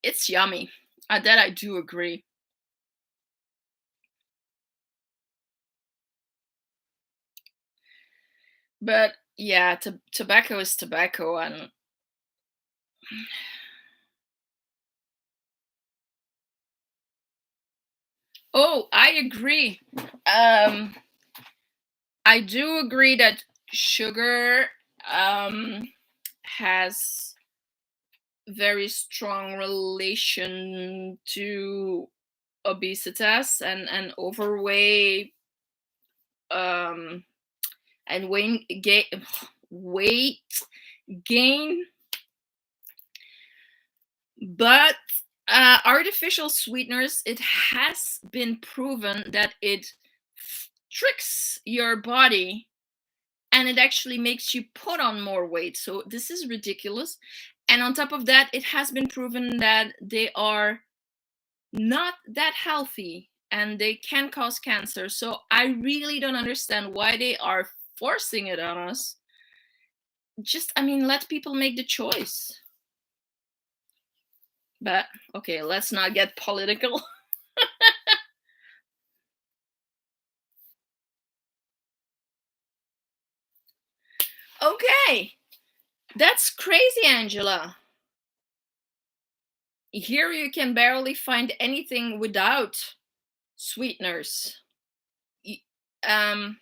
It's yummy. That I do agree. But yeah, tobacco is tobacco, and oh, I agree. I do agree that sugar has very strong relation to obesitas and overweight and weight gain. But artificial sweeteners, it has been proven that it tricks your body and it actually makes you put on more weight. So this is ridiculous. And on top of that, it has been proven that they are not that healthy and they can cause cancer. So I really don't understand why they are forcing it on us. Just, I mean, let people make the choice. But okay, let's not get political. Okay, that's crazy, Angela. Here you can barely find anything without sweeteners. Um,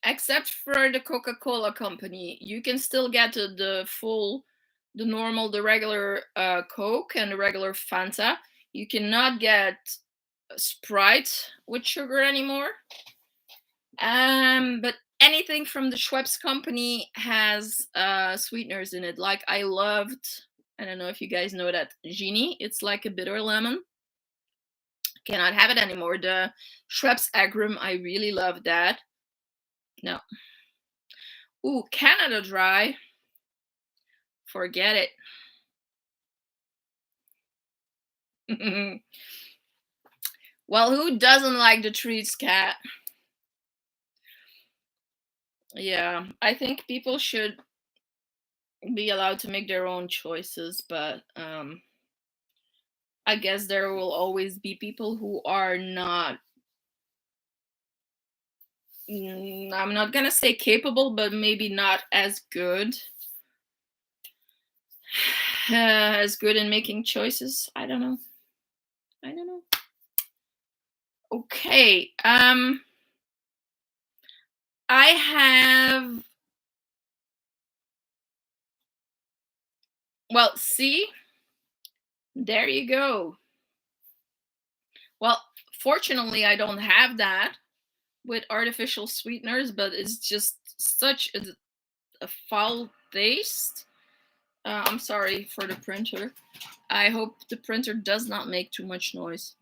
except for the Coca-Cola company, you can still get the normal, the regular Coke and the regular Fanta. You cannot get Sprite with sugar anymore. But anything from the Schweppes company has sweeteners in it. Like I loved, I don't know if you guys know that Genie. It's like a bitter lemon. Cannot have it anymore. The Schweppes Agrum, I really love that. No. Ooh, Canada Dry. Forget it. Well, who doesn't like the treats, Cat? Yeah, I think people should be allowed to make their own choices, but I guess there will always be people who are not, I'm not gonna say capable, but maybe not as good as good in making choices. I don't know. Okay. I have, well, see, there you go. Well, fortunately, I don't have that with artificial sweeteners, but it's just such a foul taste. I'm sorry for the printer. I hope the printer does not make too much noise.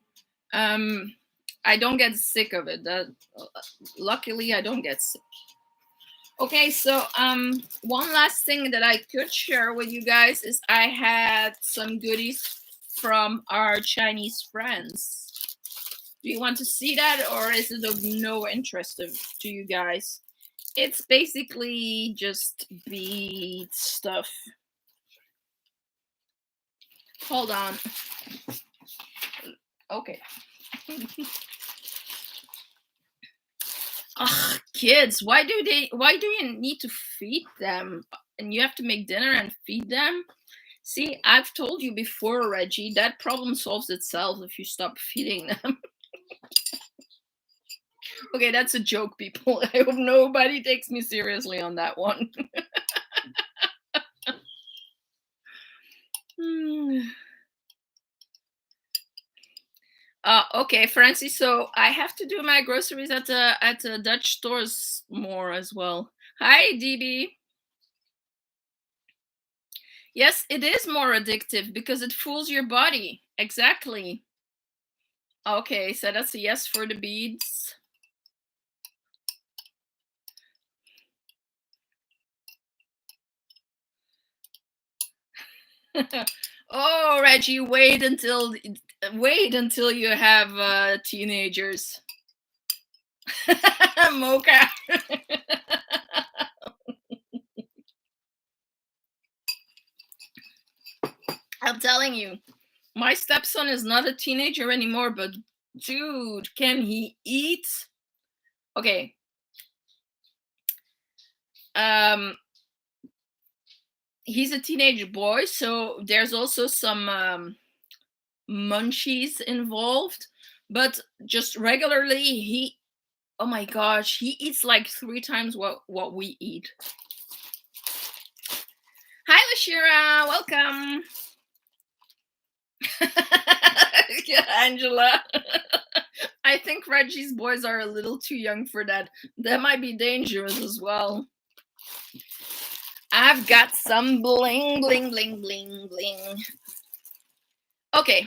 I don't get sick of it. Luckily, I don't get sick. Okay, so one last thing that I could share with you guys is I had some goodies from our Chinese friends. Do you want to see that, or is it of no interest to you guys? It's basically just bead stuff. Hold on. Okay. Ugh, kids, why do you need to feed them? And you have to make dinner and feed them? See, I've told you before, Reggie, that problem solves itself if you stop feeding them. Okay, that's a joke, people. I hope nobody takes me seriously on that one. Okay, Francie. So I have to do my groceries at the Dutch stores more as well. Hi, DB. Yes, it is more addictive because it fools your body. Exactly. Okay, so that's a yes for the beads. Oh, Reggie, wait until you have teenagers. Mocha. I'm telling you, my stepson is not a teenager anymore, but dude, can he eat? Okay. He's a teenage boy, so there's also some munchies involved, but just regularly he, oh my gosh, he eats like 3 times what we eat. Hi, Lashira, welcome. Yeah, Angela. I think Reggie's boys are a little too young for that. That might be dangerous as well. I've got some bling, bling, bling, bling, bling. Okay.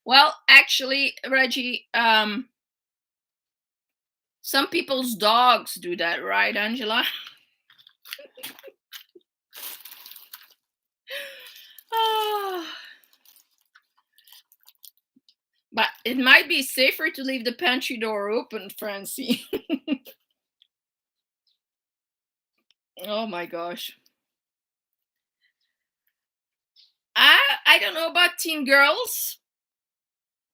Well, actually, Reggie, some people's dogs do that, right, Angela? Oh. But it might be safer to leave the pantry door open, Francie. Oh my gosh. I don't know about teen girls.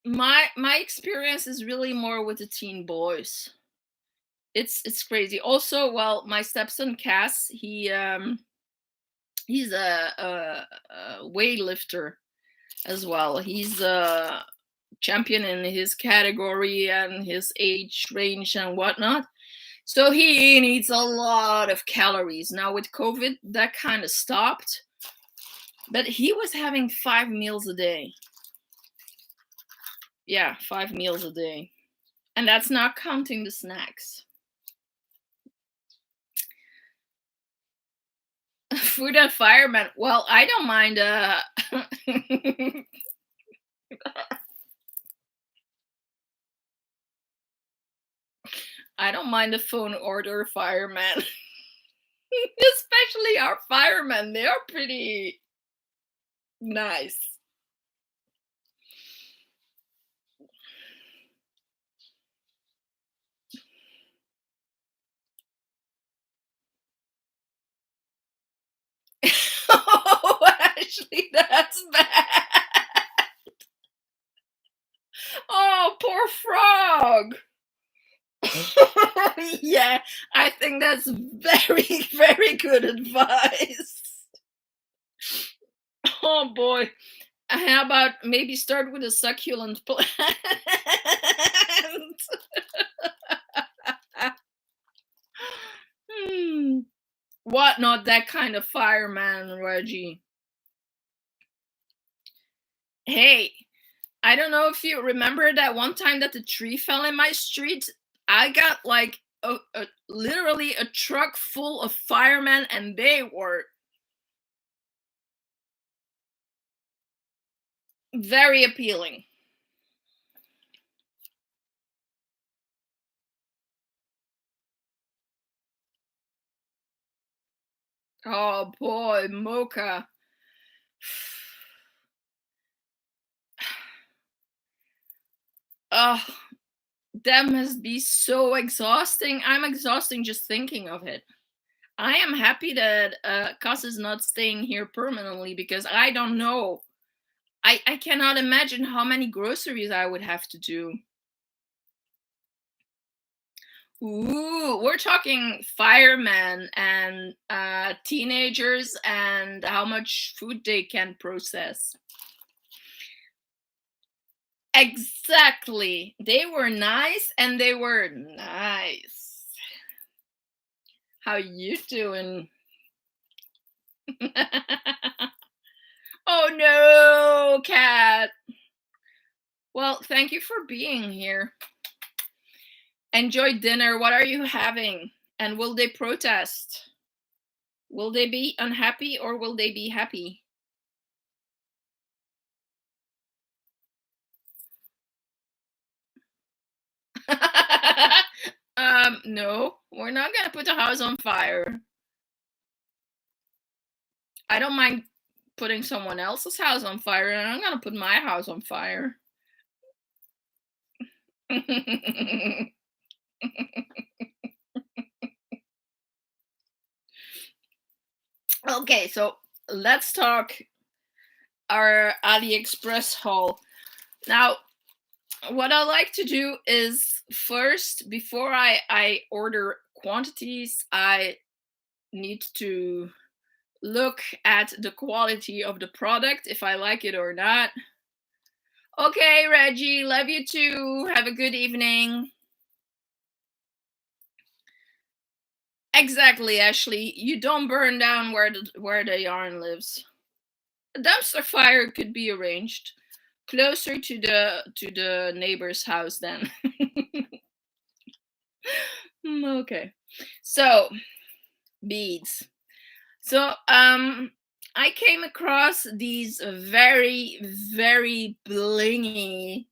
My experience is really more with the teen boys. It's crazy. Also, well, my stepson Cass, he's a weightlifter as well. He's a champion in his category and his age range and whatnot. So he needs a lot of calories. Now with COVID, that kind of stopped. But he was having 5 meals a day. Yeah, 5 meals a day. And that's not counting the snacks. Food and fireman. Well, I don't mind I don't mind a phone order fireman. Especially our firemen. They are pretty nice. Oh, actually, that's bad. Oh, poor frog. Yeah, I think that's very, very good advice. Oh boy. How about maybe start with a succulent plant? What? Not that kind of fireman, Reggie. Hey, I don't know if you remember that one time that the tree fell in my street. I got like literally a truck full of firemen, and they were very appealing. Oh boy, mocha. Oh, that must be so exhausting. I'm exhausting just thinking of it. I am happy that Cass is not staying here permanently because I don't know. I cannot imagine how many groceries I would have to do. Ooh, we're talking firemen and teenagers and how much food they can process. Exactly. They were nice and they were nice. How you doing? Oh no, cat. Well, thank you for being here. Enjoy dinner. What are you having? And will they protest? Will they be unhappy or will they be happy? No, we're not gonna put the house on fire. I don't mind putting someone else's house on fire, and I'm gonna put my house on fire. Okay, so let's talk our AliExpress haul. Now, what I like to do is first, before I order quantities, I need to look at the quality of the product, if I like it or not. Okay, Reggie, love you too. Have a good evening. Exactly, Ashley. You don't burn down where the yarn lives. A dumpster fire could be arranged closer to the neighbor's house then. Okay. So, beads. So, I came across these very, very blingy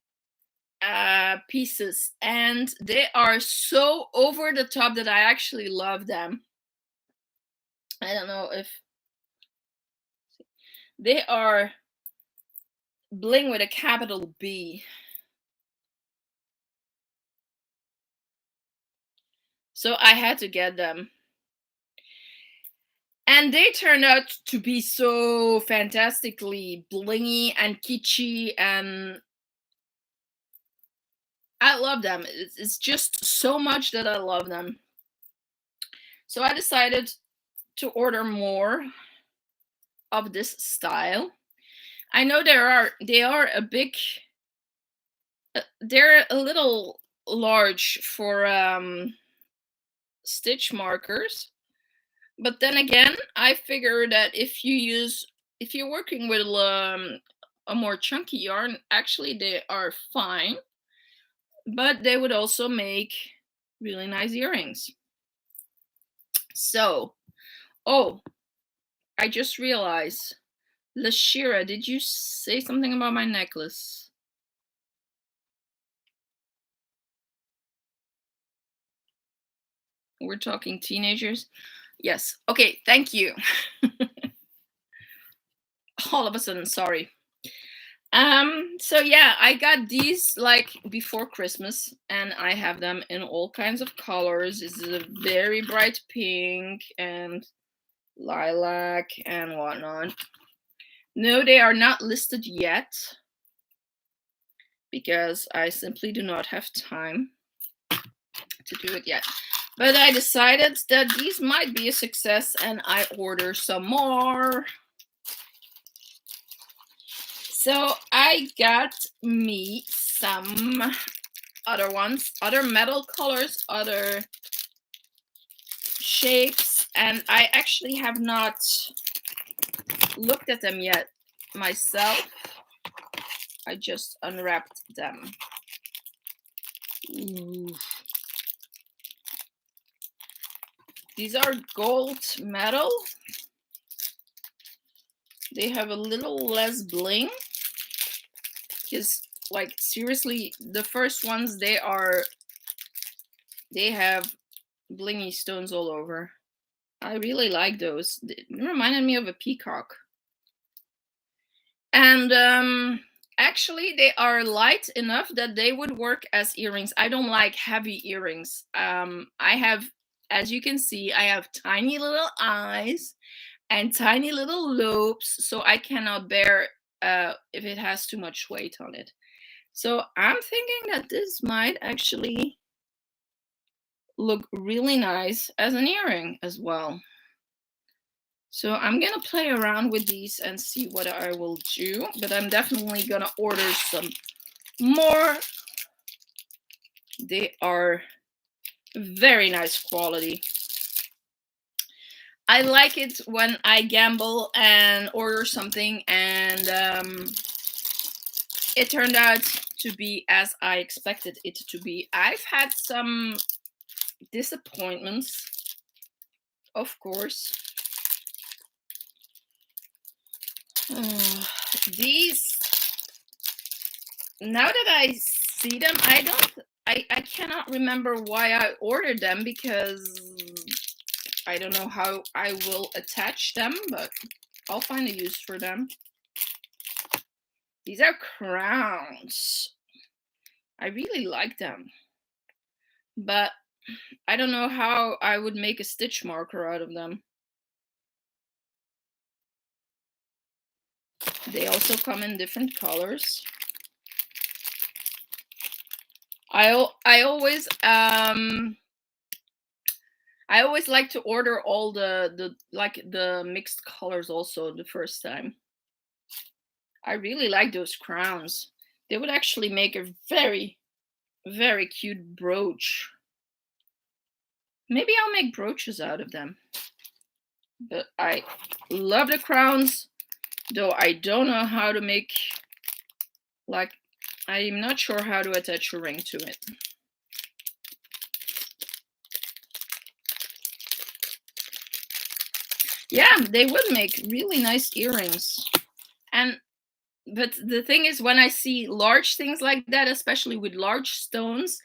pieces, and they are so over the top that I actually love them. I don't know if they are bling with a capital B. So I had to get them. And they turned out to be so fantastically blingy and kitschy, and I love them. It's just so much that I love them. So I decided to order more of this style. I know they are a big they're a little large for stitch markers, but then again, I figure that if you're working with a more chunky yarn, actually they are fine, but they would also make really nice earrings. So, oh, I just realized, Lashira, did you say something about my necklace? We're talking teenagers? Yes. Okay, thank you. All of a sudden, sorry. So yeah, I got these like before Christmas, and I have them in all kinds of colors. This is a very bright pink and lilac and whatnot. No, they are not listed yet because I simply do not have time to do it yet. But I decided that these might be a success, and I order some more. So I got me some other ones, other metal colors, other shapes, and I actually have not looked at them yet myself. I just unwrapped them. Ooh. These are gold metal. They have a little less bling, because like seriously, the first ones they have blingy stones all over. I really like those. It reminded me of a peacock. And actually, they are light enough that they would work as earrings. I don't like heavy earrings. I have, as you can see, I have tiny little eyes and tiny little lobes, so I cannot bear if it has too much weight on it. So I'm thinking that this might actually look really nice as an earring as well. So I'm gonna play around with these and see what I will do, but I'm definitely gonna order some more. They are very nice quality. I like it when I gamble and order something and it turned out to be as I expected it to be. I've had some disappointments, of course. These, now that I see them, I cannot remember why I ordered them, because I don't know how I will attach them, but I'll find a use for them. These are crowns. I really like them, but I don't know how I would make a stitch marker out of them. They also come in different colors. I always like to order all the mixed colors also the first time. I really like those crowns. They would actually make a very, very cute brooch. Maybe I'll make brooches out of them. But I love the crowns, though I don't know how to make, like, I'm not sure how to attach a ring to it. Yeah, they would make really nice earrings. But the thing is, when I see large things like that, especially with large stones,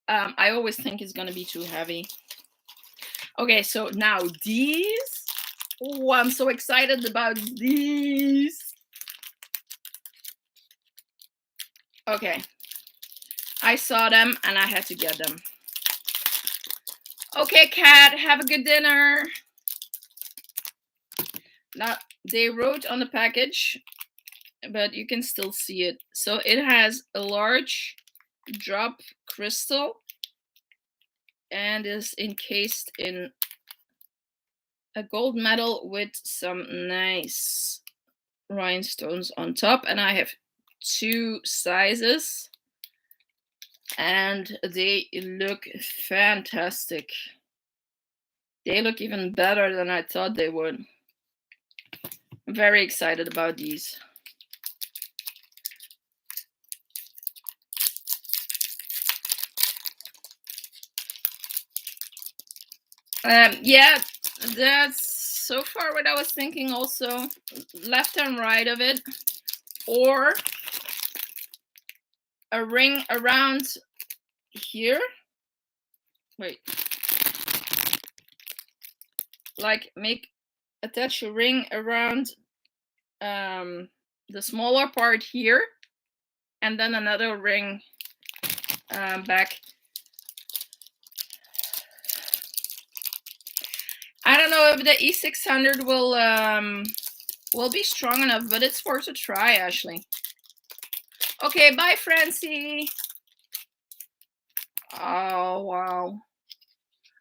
I always think it's gonna be too heavy. Okay, so now these. Oh, I'm so excited about these. Okay, I saw them and I had to get them. Okay, cat, have a good dinner. Now, they wrote on the package, but you can still see it. So it has a large drop crystal and is encased in a gold medal with some nice rhinestones on top. And I have 2 sizes and they look fantastic. They look even better than I thought they would. I'm very excited about these. Yeah, that's so far what I was thinking also. Left and right of it. Or a ring around here. Wait. Like attach a ring around the smaller part here. And then another ring back. I don't know if the E600 will be strong enough, but it's worth a try, Ashley. Okay, bye, Francie. Oh, wow.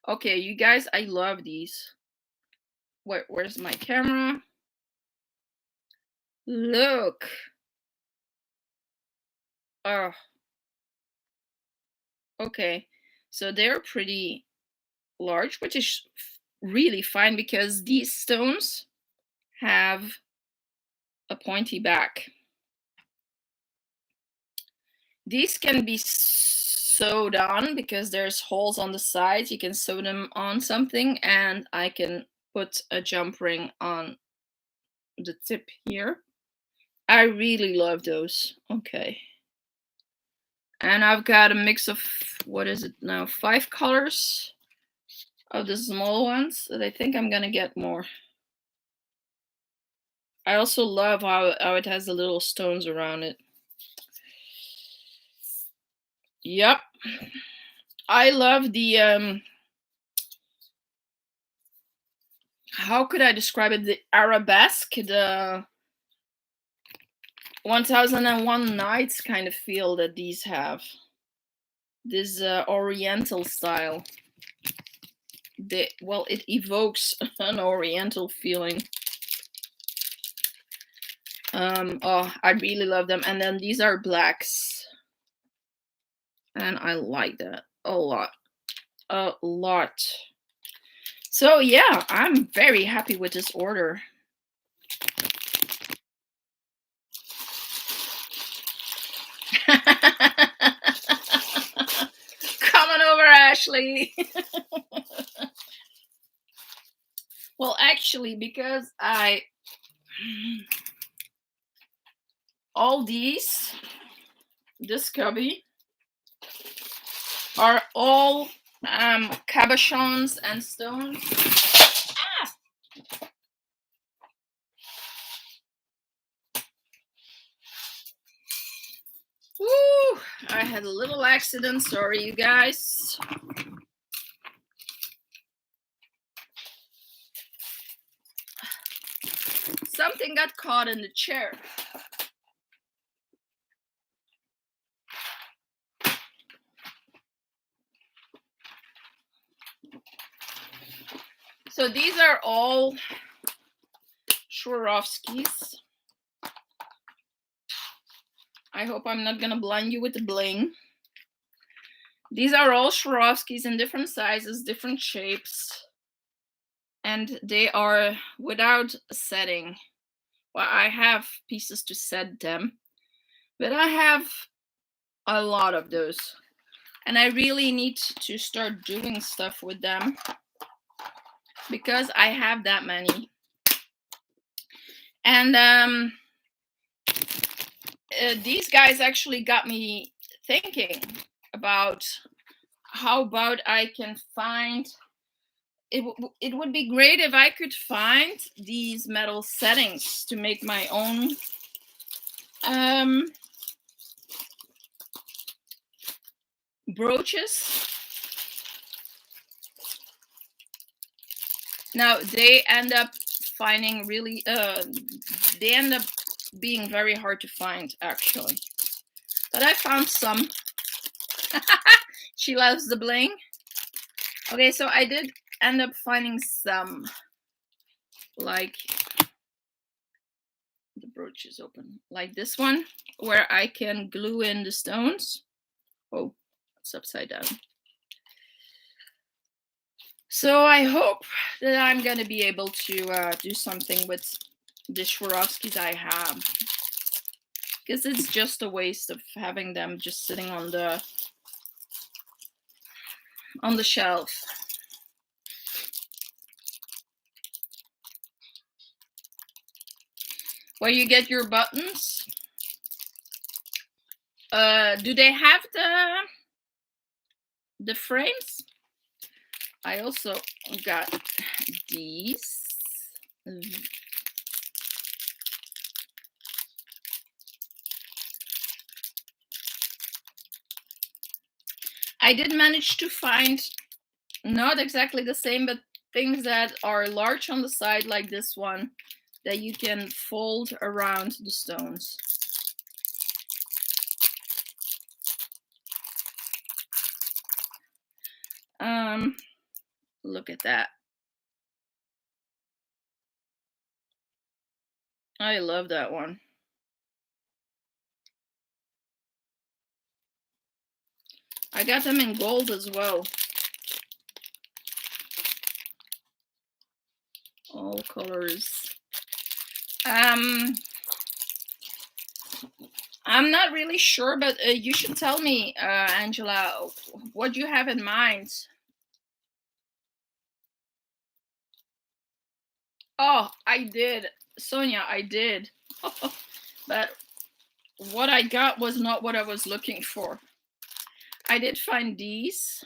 Okay, you guys, I love these. Where's my camera? Look. Oh. Okay, so they're pretty large, which is really fine because these stones have a pointy back. These can be sewed on because there's holes on the sides. You can sew them on something, and I can put a jump ring on the tip here. I really love those. Okay. And I've got a mix of, what is it now, 5 colors of the small ones that I think I'm gonna get more. I also love how it has the little stones around it. Yep. I love the how could I describe it? The arabesque, the 1001 Nights kind of feel that these have. This oriental style. Well, it evokes an oriental feeling. Oh, I really love them. And then these are blacks. And I like that a lot. A lot. So yeah, I'm very happy with this order. Come on over, Ashley. Well, actually, because all these, this cubby, are all cabochons and stones. Ah! Woo! I had a little accident. Sorry, you guys. Something got caught in the chair. So these are all Swarovskis. I hope I'm not gonna blind you with the bling. These are all Swarovskis in different sizes, different shapes. And they are without setting. Well, I have pieces to set them, but I have a lot of those. And I really need to start doing stuff with them because I have that many. And these guys actually got me thinking about how about I can find it. It would be great if I could find these metal settings to make my own brooches. Now they end up finding really they end up being very hard to find, actually, but I found some. She loves the bling. Okay, so I did end up finding some, like the brooch is open, like this one, where I can glue in the stones. Oh, it's upside down. So I hope that I'm gonna be able to do something with the Swarovskis I have, because it's just a waste of having them just sitting on the shelf. Where you get your buttons, do they have the frames? I also got these. I did manage to find not exactly the same, but things that are large on the side, like this one, that you can fold around the stones. Look at that. I love that one. I got them in gold as well. All colors. I'm not really sure, but you should tell me, Angela, what you have in mind. Oh, I did. Sonia, I did. But what I got was not what I was looking for. I did find these.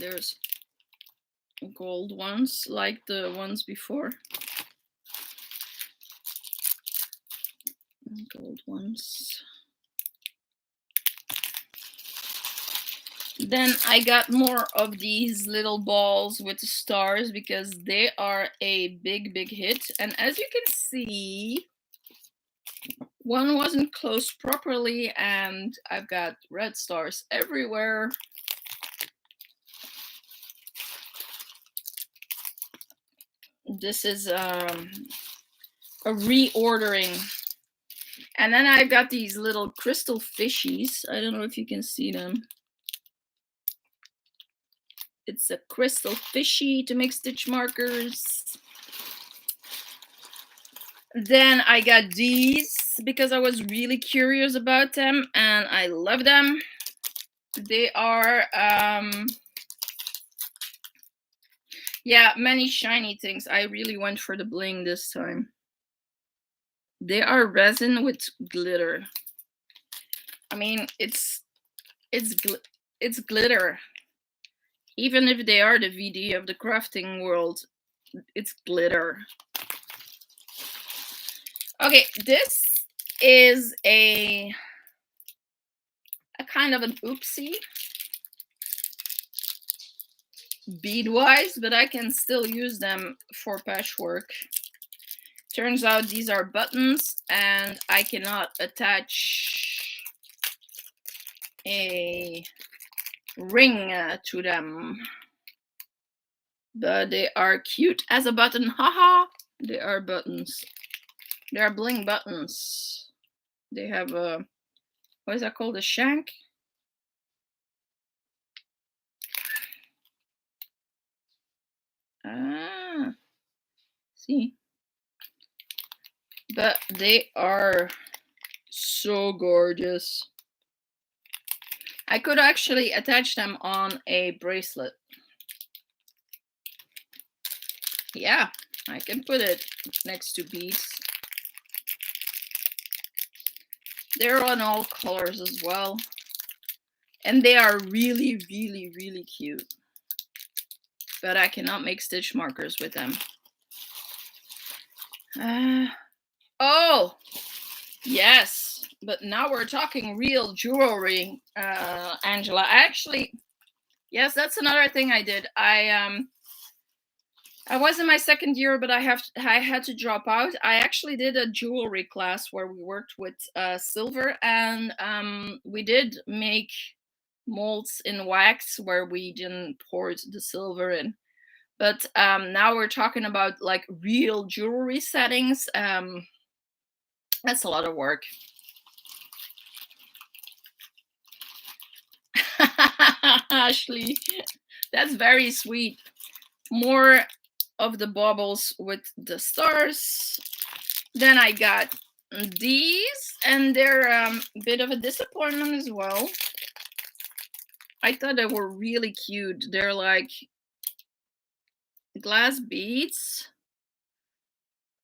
There's gold ones like the ones before. Gold ones. Then I got more of these little balls with the stars because they are a big hit. And as you can see, one wasn't closed properly and I've got red stars everywhere. This is a reordering. And then I've got these little crystal fishies. I don't know if you can see them. It's a crystal fishy to make stitch markers. Then I got these because I was really curious about them and I love them. They are, yeah, many shiny things. I really went for the bling this time. They are resin with glitter. I mean, it's glitter. Even if they are the VD of the crafting world, it's glitter. Okay, this is a kind of an oopsie bead-wise, but I can still use them for patchwork. Turns out these are buttons and I cannot attach a ring to them, but they are cute as a button. Haha, they are buttons. They are bling buttons. They have a, what is that called, a shank? Ah, see, but they are so gorgeous. I could actually attach them on a bracelet. Yeah, I can put it next to beads. They're on all colors as well. And they are really cute. But I cannot make stitch markers with them. Oh, yes. But now we're talking real jewelry, Angela. Actually, yes, that's another thing I did. I was in my second year, but I had to drop out. I actually did a jewelry class where we worked with silver, and we did make molds in wax where we didn't pour the silver in. But now we're talking about like real jewelry settings. That's a lot of work. Ashley, that's very sweet. More of the baubles with the stars. Then I got these, and they're a bit of a disappointment as well. I thought they were really cute. They're like glass beads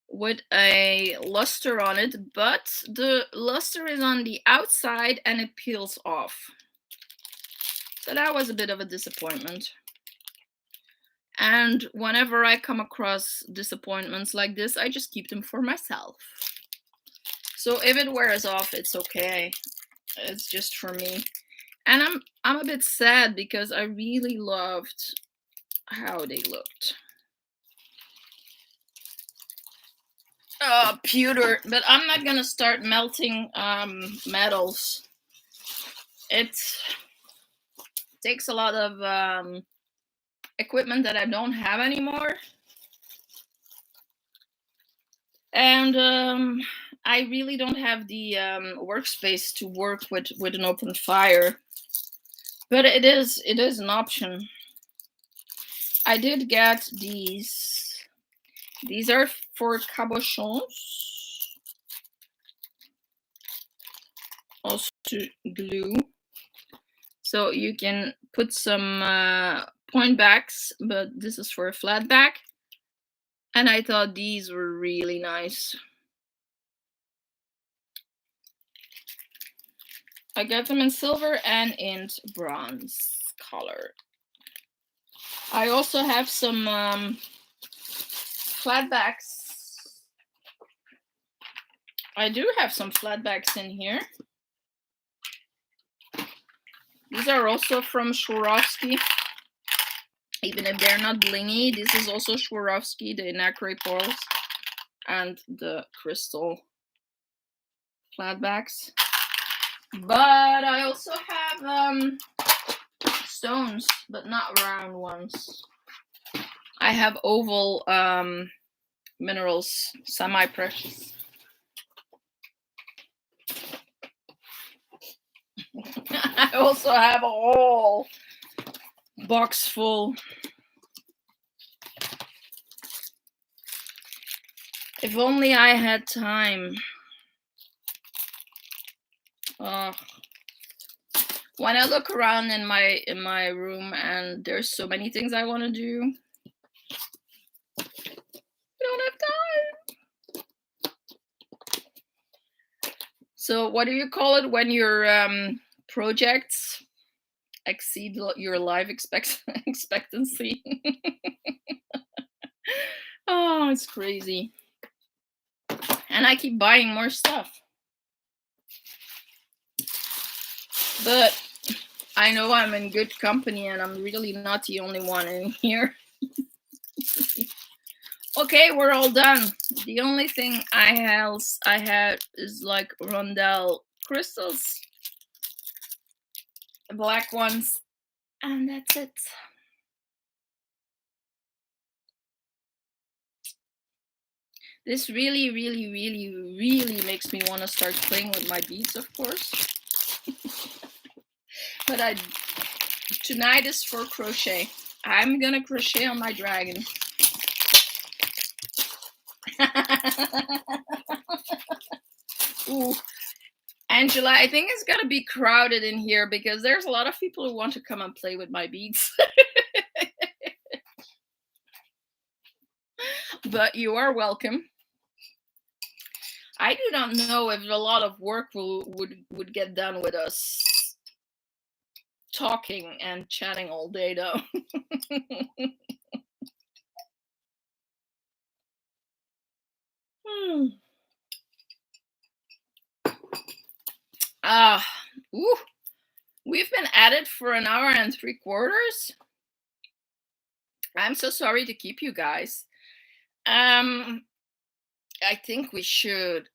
with a luster on it, but the luster is on the outside and it peels off. So that was a bit of a disappointment. And whenever I come across disappointments like this, I just keep them for myself. So if it wears off, it's okay. It's just for me. And I'm a bit sad because I really loved how they looked. Pewter, but I'm not gonna start melting metals. It takes a lot of equipment that I don't have anymore. And I really don't have the workspace to work with an open fire. But it is an option. I did get these. These are for cabochons. Also glue. So you can put some point backs, but this is for a flat back. And I thought these were really nice. I got them in silver and in bronze color. I also have some flatbacks. I do have some flatbacks in here. These are also from Swarovski. Even if they're not blingy, this is also Swarovski, the nacre pearls and the crystal flatbacks. But I also have stones, but not round ones. I have oval minerals, semi-precious. I also have a whole box full. If only I had time. When I look around in my room and there's so many things I want to do, I don't have time. So what do you call it when your projects exceed your life expectancy? Oh, it's crazy. And I keep buying more stuff. But I know I'm in good company and I'm really not the only one in here. Okay, we're all done. The only thing I had is like rondelle crystals, black ones, and that's it. This really, really, really, really makes me want to start playing with my beads, of course. But tonight is for crochet. I'm gonna crochet on my dragon. Ooh. Angela, I think it's gonna be crowded in here because there's a lot of people who want to come and play with my beads. But you are welcome. I do not know if a lot of work would get done with us talking and chatting all day, though. Ooh, we've been at it for an hour and 3/4. I'm so sorry to keep you guys. I think we should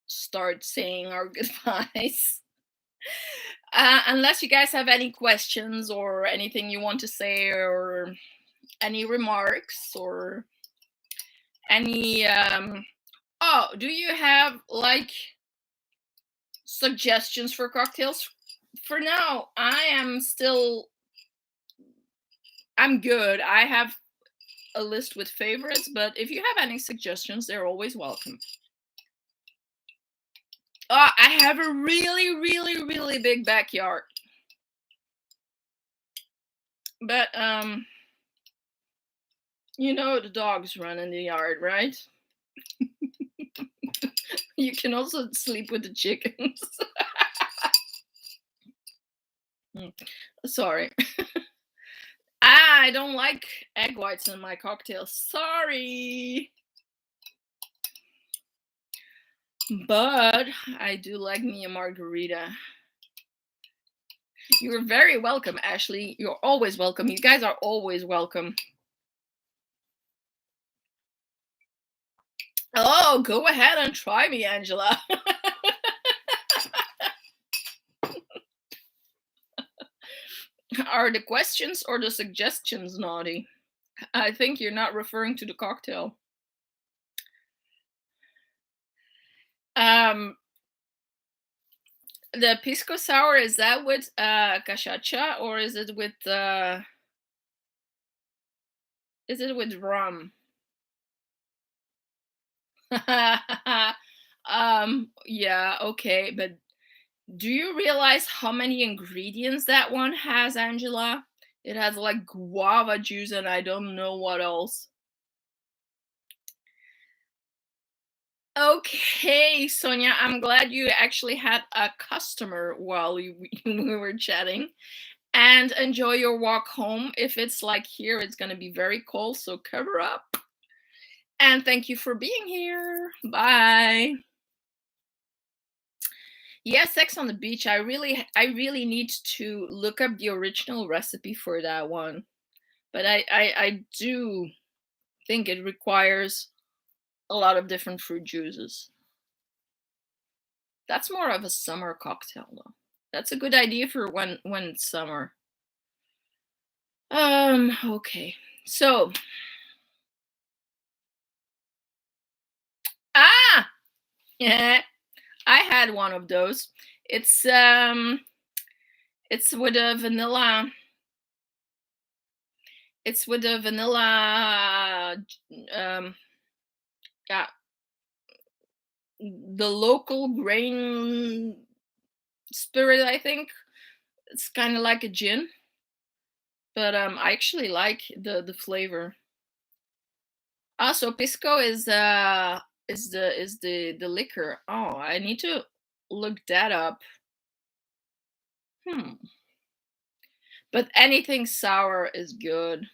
start saying our goodbyes. Unless you guys have any questions or anything you want to say or any remarks or any oh, do you have like suggestions for cocktails? For now, I'm good. I have a list with favorites, but if you have any suggestions, they're always welcome. Oh, I have a really, really, really big backyard. But you know the dogs run in the yard, right? You can also sleep with the chickens. Sorry. I don't like egg whites in my cocktails. Sorry. But I do like me a margarita. You're very welcome, Ashley. You're always welcome. You guys are always welcome. Oh, go ahead and try me, Angela. Are the questions or the suggestions naughty? I think you're not referring to the cocktail. The pisco sour, is that with cachaça or is it with rum? Yeah, okay, but do you realize how many ingredients that one has, Angela? It has like guava juice and I don't know what else. Okay, Sonia, I'm glad you actually had a customer while we were chatting. And enjoy your walk home. If it's like here, it's going to be very cold, so cover up. And thank you for being here. Bye. Yeah, sex on the beach. I really need to look up the original recipe for that one. But I do think it requires a lot of different fruit juices. That's more of a summer cocktail though. That's a good idea for when it's summer. Okay. So, yeah, I had one of those. It's it's with a vanilla it's with a vanilla yeah, the local grain spirit, I think. It's kind of like a gin, but I actually like the flavor. Also, pisco is the liquor. Oh, I need to look that up. Hmm. But anything sour is good.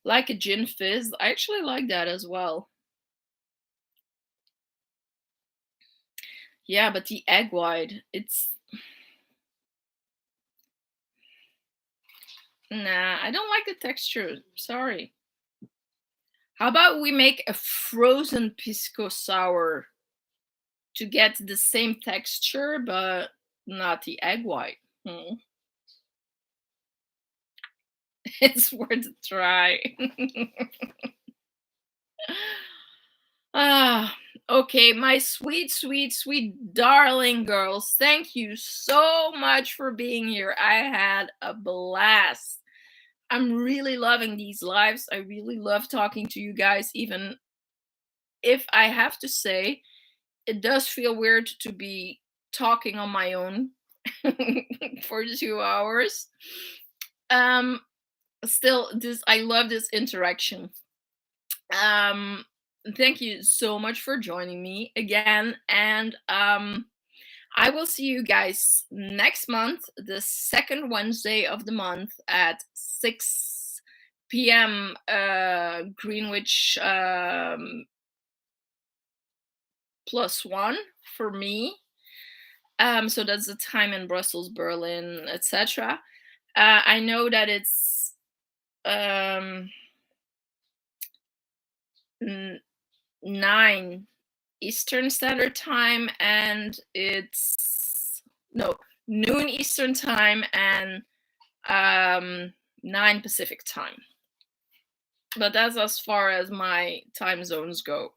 Like a gin fizz. I actually like that as well. Yeah, but the egg white, it's nah, I don't like the texture. Sorry. How about we make a frozen pisco sour to get the same texture, but not the egg white? Hmm. It's worth a try. Ah, okay, my sweet, sweet, sweet darling girls. Thank you so much for being here. I had a blast. I'm really loving these lives. I really love talking to you guys, even if I have to say it does feel weird to be talking on my own for 2 hours. Um, Still, this I love this interaction. Um, Thank you so much for joining me again, and I will see you guys next month, the second Wednesday of the month at 6 p.m. Greenwich +1 for me. So that's the time in Brussels, Berlin, etc. I know that it's um, 9 Eastern Standard Time, and it's no noon Eastern Time and 9 Pacific Time. But that's as far as my time zones go.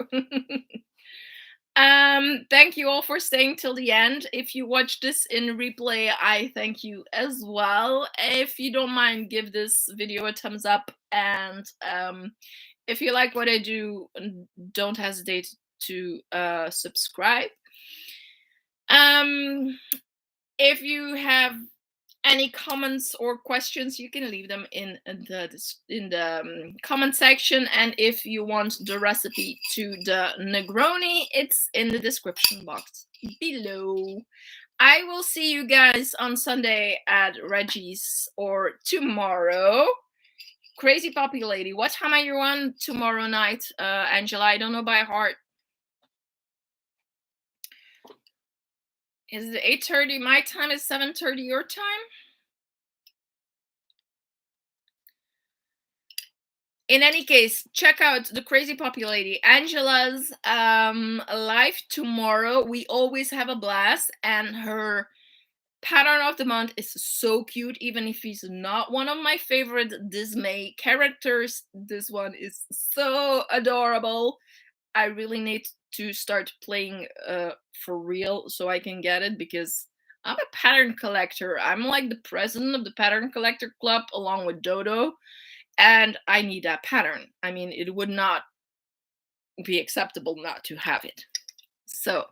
Thank you all for staying till the end. If you watch this in replay, I thank you as well. If you don't mind, give this video a thumbs up, and if you like what I do, don't hesitate to subscribe. If you have any comments or questions, you can leave them in the comment section, and if you want the recipe to the Negroni, it's in the description box below. I will see you guys on Sunday at Reggie's, or tomorrow. Crazy Poppy Lady, what time are you on tomorrow night, Angela? I don't know by heart. Is it 8:30 my time? Is 7:30 your time? In any case, check out the Crazy Poppy Lady, Angela's live tomorrow. We always have a blast, and her pattern of the month is so cute. Even if he's not one of my favorite Disney characters, this one is so adorable. I really need to start playing for real so I can get it, because I'm a pattern collector. I'm like the president of the Pattern Collector Club along with Dodo, and I need that pattern. I mean, it would not be acceptable not to have it. So,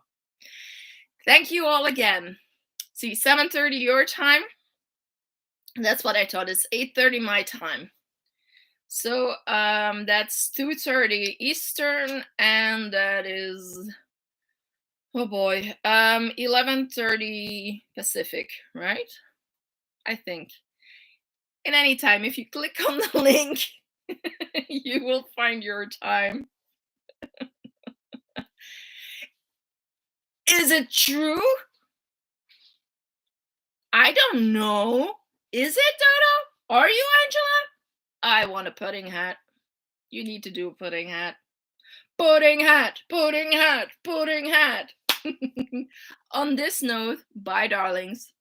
thank you all again. See, 7:30 your time. That's what I thought. It's 8:30 my time. So, that's 2:30 Eastern, and that is, oh boy, 11:30 Pacific, right? I think. And anytime, if you click on the link, you will find your time. Is it true? I don't know. Is it, Dodo? Are you, Angela? I want a pudding hat. You need to do a pudding hat. Pudding hat, pudding hat, pudding hat. On this note, bye, darlings.